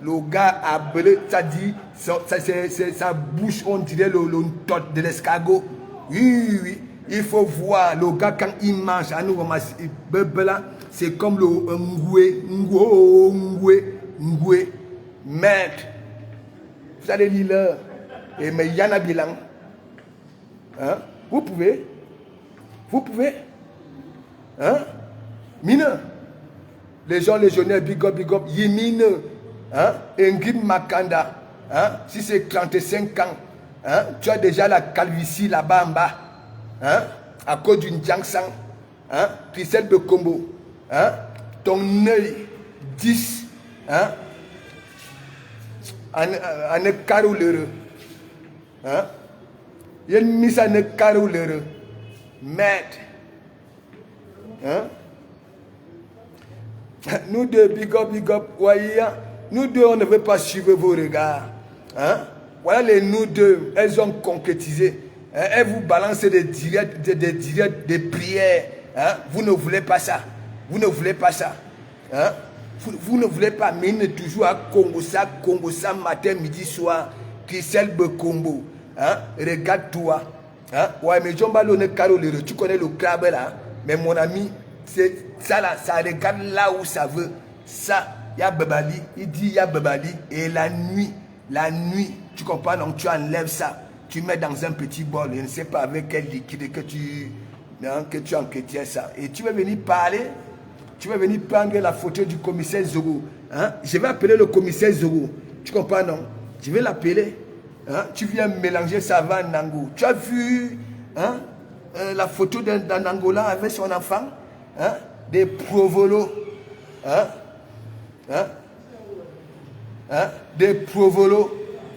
Le gars a bleu, ça dit, sa bouche, on dirait le tot de l'escargot. Oui. Il faut voir le gars quand il mange. C'est comme le ngoué. Merde. Vous allez lire l'heure. Et mais il y en a bilan. Vous pouvez. Mine. Les gens légionnaires, big up. Yimine. Ingrid Makanda. Si c'est 35 ans. Tu as déjà la calvitie là-bas en bas. À cause d'une Jangsang. Christelle Bekombo. Ton œil 10. En est caroléreux. Il y a une mise à ne carolere. Merde. Hein? Nous deux, big up, voyez, nous deux, on ne veut pas suivre vos regards. Hein? Voilà les nous deux, elles ont concrétisé. Hein? Elles vous balancent des directs, des prières. Hein? Vous ne voulez pas ça. Vous ne voulez pas ça. Hein? Vous ne voulez pas, mais il toujours à Congo ça, matin, midi, soir. Christelle Bekombo. Hein? Regarde-toi. Hein? Ouais, mais John Ballon Carolero, tu connais le crabe là. Mais mon ami, c'est ça là, ça regarde là où ça veut. Ça, il y a Babali, il dit il y a Babali. Et la nuit, tu comprends, donc tu enlèves ça. Tu mets dans un petit bol, je ne sais pas avec quel liquide que tu entretiens ça. Et tu vas venir parler, tu vas venir prendre la photo du commissaire Zogo. Hein? Je vais appeler le commissaire Zogo. Tu comprends, non? Je vais l'appeler. Hein? Tu viens mélanger ça avec Nango. Tu as vu hein? La photo d'un Angola avec son enfant? Hein? Des provolos. Hein? Hein? Hein? Des provolos.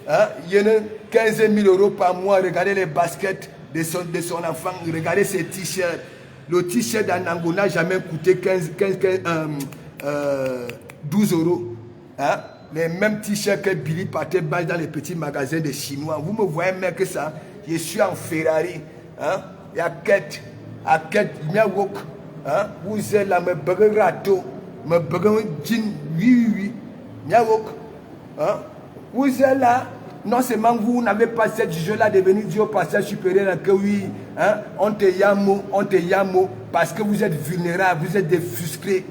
Hein? Il y en a 15 000 € par mois. Regardez les baskets de son enfant. Regardez ses t-shirts. Le t-shirt d'un Angola n'a jamais coûté 12 €. Hein? Les mêmes t-shirts que Billy partait dans les petits magasins des Chinois. Vous me voyez, mec, ça. Je suis en Ferrari. Hein? Il y a Kate. À Kate, il y a Wok. Hein? Vous êtes là, me bug râteau. Me bug jean. Oui. Il y a Wok. Hein? Vous êtes là. Non seulement vous n'avez pas cette jeu-là de venir dire au passage supérieur que oui, hein? On te yamo, parce que vous êtes vulnérable, vous êtes défusqué.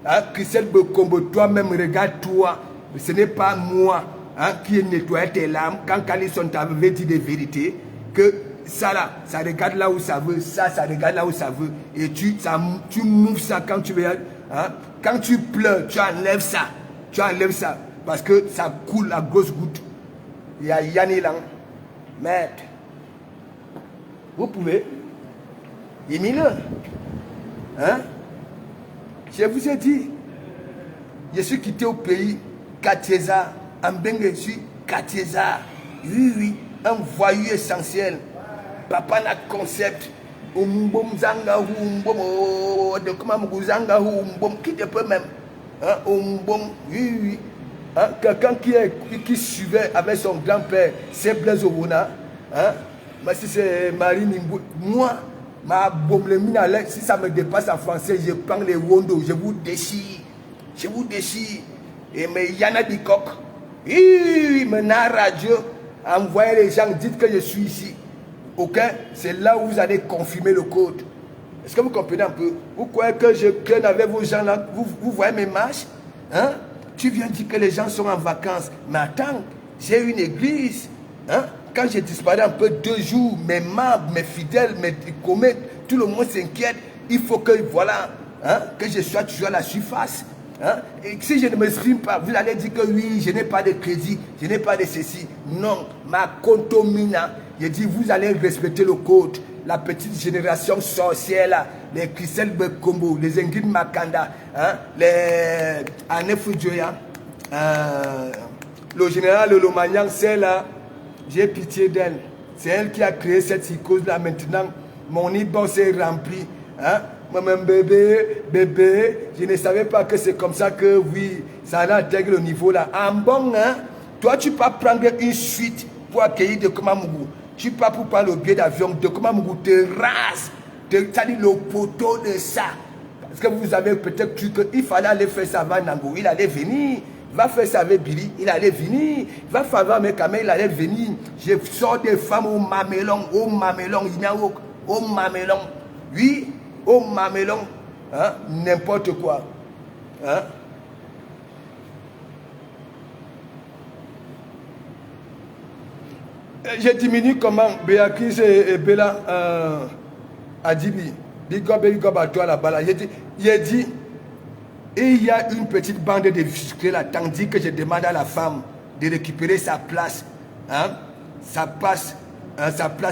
Hein? Christelle Bekombo, toi-même, regarde-toi. Ce n'est pas moi hein, qui ai nettoyé tes larmes quand Calisson t'avait dit des vérités, que ça là, ça regarde là où ça veut, ça regarde là où ça veut. Et tu mouves ça quand tu veux. Hein, quand tu pleures, tu enlèves ça. Parce que ça coule à grosse goutte. Il y a Yanni là. Merde. Vous pouvez. Éminent. Hein? Je vous ai dit, je suis quitté au pays. Katieza, Ambenge, je suis Katieza. Oui, un voyou essentiel. Papa n'a concept. Qui te peut même. Hein? Oui. Hein? Quelqu'un qui suivait avec son grand-père, c'est Blaise Obona. Hein? Mais si c'est Marie Nimbou, moi, si ça me dépasse en français, je prends les wondos, je vous déchire. Et mais Yana Bikok, maintenant radio, envoyez les gens, dites que je suis ici. Ok? C'est là où vous allez confirmer le code. Est-ce que vous comprenez un peu? Vous croyez que je traîne avec vos gens là? Vous voyez mes marches? Hein? Tu viens dire que les gens sont en vacances. Mais attends, j'ai une église. Hein? Quand j'ai disparu un peu 2 jours, mes membres, mes fidèles, mes comètes, tout le monde s'inquiète. Il faut que, voilà, hein, que je sois toujours à la surface. Hein? Et si je ne m'exprime pas, vous allez dire que oui, je n'ai pas de crédit, je n'ai pas de ceci. Non, ma contomina. Je dis, vous allez respecter le code. La petite génération sorcière là, les Christelle Bekombo, les Ingrid Makanda, hein? Les Anne Fudjoya, le général Lomagnan, c'est là, j'ai pitié d'elle. C'est elle qui a créé cette psychose là maintenant. Mon ibon s'est rempli. Hein? Moi-même bébé, je ne savais pas que c'est comme ça que oui, ça intègre le niveau là. En bon, hein? Toi tu peux prendre une suite pour accueillir de Komamougou. Tu peux pour prendre le billet d'avion de Komamougou, te rase, ça dit le poteau de ça. Parce que vous avez peut-être cru qu'il fallait aller faire ça avec Nango, il allait venir. Il va faire ça avec Billy, il allait venir. Il va faire ça avec Kamel, il allait venir. Je sors des femmes au mamelon, au mamelon. Oui, au mamelon. Hein? N'importe quoi. Hein? Je diminue comment Béatrice et Bella Adibi. Big up à toi là-bas. J'ai dit, il y a une petite bande de fiscaux là, tandis que je demande à la femme de récupérer sa place. Hein? Sa place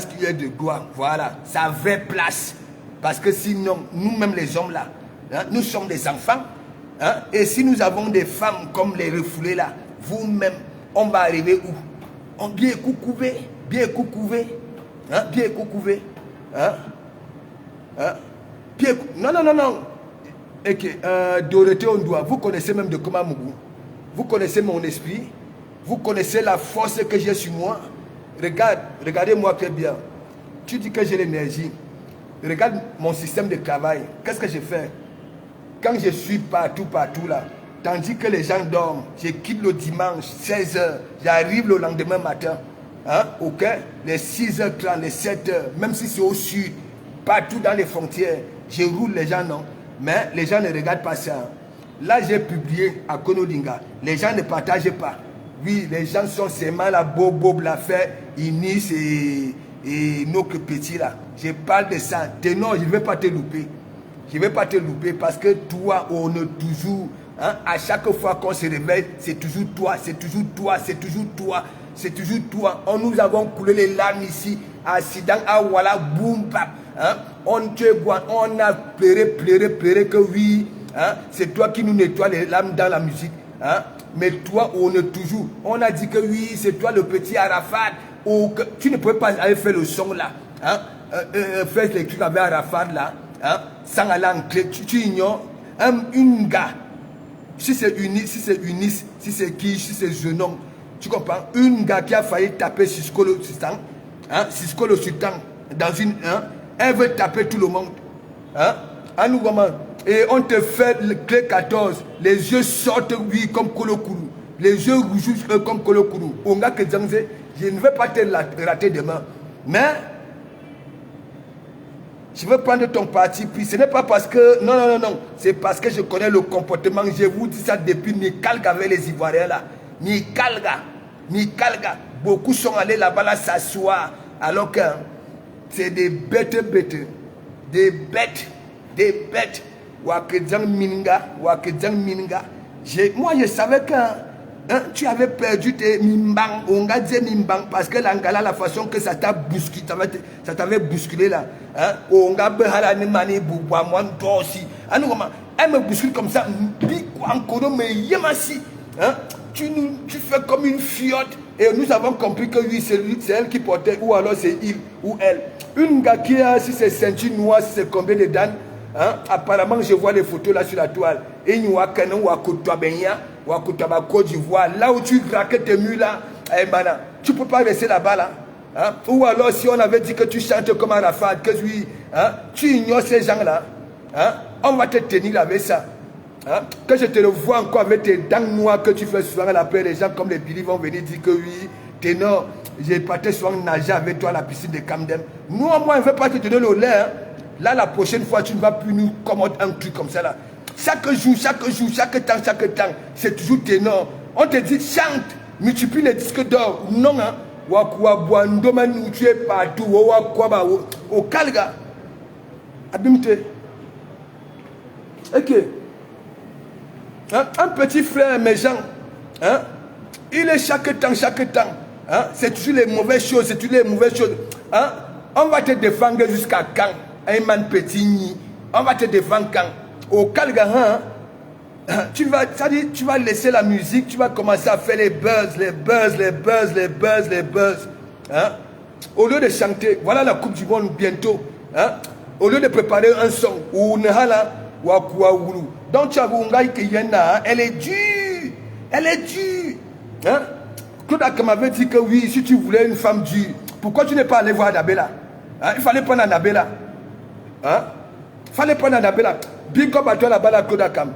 qui est de gloire. Voilà, sa vraie place. Parce que sinon, nous-mêmes les hommes là, hein, nous sommes des enfants. Hein? Et si nous avons des femmes comme les refoulés là, vous-même, on va arriver où? Bien coucouvé. Hein? Bien coucouvé. Hein? Hein? Bien, non, non, non, non. Ok, Dorothée Ondoa, vous connaissez même de comment Mougou. Vous connaissez mon esprit. Vous connaissez la force que j'ai sur moi. Regarde, regardez-moi très bien. Tu dis que j'ai l'énergie. Regarde mon système de travail. Qu'est-ce que je fais? Quand je suis partout là, tandis que les gens dorment, je quitte le dimanche, 16h, j'arrive le lendemain matin. Hein, ok? Les 6h30, les 7h, même si c'est au sud, partout dans les frontières, je roule, les gens non. Mais les gens ne regardent pas ça. Là, j'ai publié à Konodinga. Les gens ne partagent pas. Oui, les gens sont seulement là, Bob l'a fait, Inis et nos petits là. Je parle de ça. Non, je ne vais pas te louper. Je ne vais pas te louper parce que toi, on est toujours, hein, à chaque fois qu'on se réveille, c'est toujours toi, c'est toujours toi, c'est toujours toi, c'est toujours toi. Nous avons coulé les larmes ici, accident, voilà, boum, bap. Hein, on a pleuré que oui, hein, c'est toi qui nous nettoie les larmes dans la musique. Hein, mais toi, on est toujours, on a dit que oui, c'est toi le petit Arafat. Que, tu ne peux pas aller faire le son là, hein, faire les trucs avec Arafat là. Hein, sans aller en clé, tu ignores une gars. Si c'est Unis, si c'est Unis, si c'est qui, si c'est Zenon, tu comprends? Une gars qui a failli taper Cisco le Sultan, hein, Cisco le Sultan, dans une. Hein, elle veut taper tout le monde. Hein, à nous, et on te fait le clé 14, les yeux sortent, oui, comme Kolokuru, les yeux rougissent comme Kolokuru. On a que je ne vais pas te rater demain. Mais. Je veux prendre ton parti pris. Ce n'est pas parce que... Non, non, non, non. C'est parce que je connais le comportement. Je vous dis ça depuis Mikalga avec les Ivoiriens là. Mikalga. Beaucoup sont allés là-bas là s'asseoir. Alors que c'est des bêtes. Des bêtes. Wakedjang Minga. Moi, je savais que... Hein, tu avais perdu tes mimbang, on a dit mimbang, parce que l'angala, la façon que ça t'a bousculé, ça t'avait bousculé là. Hein, on a behalani mani bouboua, moi, toi aussi. Elle me bouscule comme ça, encore, mais yemasi. Hein, tu fais comme une fiotte, et nous avons compris que oui, c'est elle qui portait, ou alors c'est il ou elle. Une gars qui a, si c'est ceinture noire, si c'est combien de dames, hein, apparemment, je vois les photos là sur la toile. Et nous, Côte d'Ivoire, là où tu raquettes tes murs là, tu ne peux pas rester là-bas là. Hein? Ou alors si on avait dit que tu chantes comme Arafat, que oui, hein? Tu ignores ces gens là, hein? On va te tenir avec ça. Hein? Que je te le vois encore avec tes dents noires que tu fais souvent à la paix, les gens comme les Billy vont venir dire que oui, ténor, j'ai parti souvent nager avec toi à la piscine de Camden. Nous, moi, on ne veut pas te donner le lait. Hein? Là, la prochaine fois, tu ne vas plus nous commander un truc comme ça là. Chaque jour, chaque temps, c'est toujours ténor. On te dit chante, multiplie les disques d'or. Non, hein. Tu es partout. Au Kalga. Abimte. Ok. Hein? Un petit frère émergent. Hein? Il est chaque temps. Hein? C'est toujours les mauvaises choses. Hein? On va te défendre jusqu'à quand? Un man petit. On va te défendre quand? Au Kalga, hein, tu vas laisser la musique, tu vas commencer à faire les buzz. Hein? Au lieu de chanter, voilà la Coupe du Monde bientôt. Hein? Au lieu de préparer un son, donc tu as elle est dure. Hein? Claude Akam m'avait dit que oui, si tu voulais une femme dure, pourquoi tu n'es pas allé voir Anabella? Hein? Il fallait prendre Anabella. Hein? Bien comme à toi là-bas, la Claude Akam.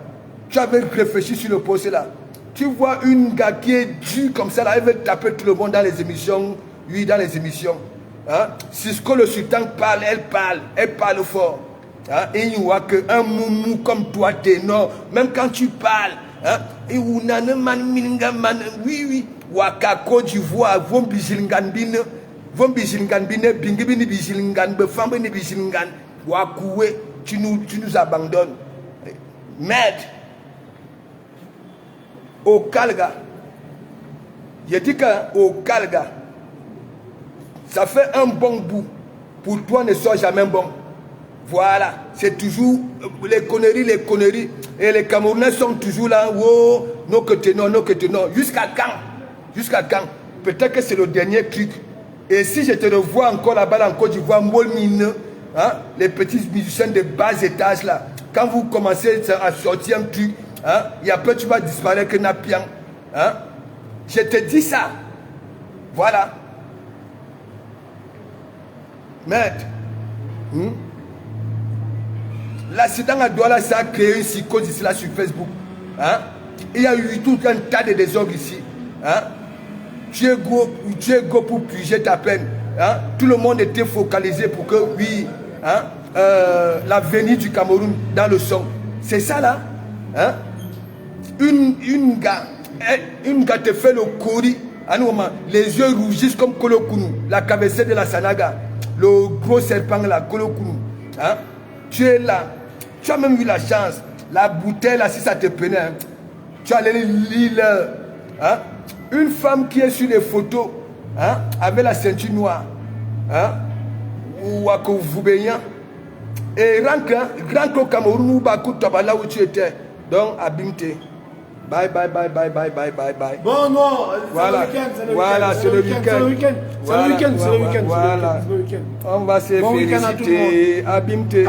Tu avais réfléchi sur le poste là. Tu vois une gars qui est dure comme ça là, elle veut taper tout le monde dans les émissions. Oui, dans les émissions. Hein? Cisco le Sultan parle, elle parle fort. Hein? Et il voit qu'un moumou comme toi, ténor, même quand tu parles, hein? Et oui, Waka Côte d'Ivoire, vont bijilinganbine, bingibini bijilingan, befambini bijilingan, Wakoué. Tu nous abandonnes. Merde. Au Kalga. Je dis qu'au Kalga, ça fait un bon bout. Pour toi, ne soit jamais bon. Voilà. C'est toujours les conneries. Et les Camerounais sont toujours là. Oh, non que tenons. Jusqu'à quand? Peut-être que c'est le dernier truc. Et si je te revois encore là-bas en Côte d'Ivoire, Molmine, hein, les petits musiciens de bas étage là, quand vous commencez à sortir un truc, hein, et après tu vas disparaître que Napian. Hein? Je te dis ça. Voilà. Maître. L'accident à Douala, ça a créé une psychose ici là sur Facebook. Hein? Il y a eu tout un tas de désordres ici. Hein? Tu es go pour puiser ta peine. Hein? Tout le monde était focalisé pour que, oui, hein, l'avenir du Cameroun dans le son. C'est ça là. Hein? Une gars te fait le courri. À un moment, les yeux rougissent comme Kolokunu, la cabecette de la Sanaga, le gros serpent là, Kolokunu. Hein? Tu es là. Tu as même eu la chance. La bouteille là, si ça te prenait, hein, tu allais lire. Hein? Une femme qui est sur les photos, hein, avec la ceinture noire, hein, ou à Kouvoubeyan, et rentre au Cameroun ou Bakou Tabala où tu étais. Donc, abîme-toi. Bye, bye, bye, bye, bye, bye, bye, bye. Bon, non, voilà, voilà, c'est le week-end. C'est le week-end. C'est le week-end. Voilà. On va se féliciter. Abîme-toi.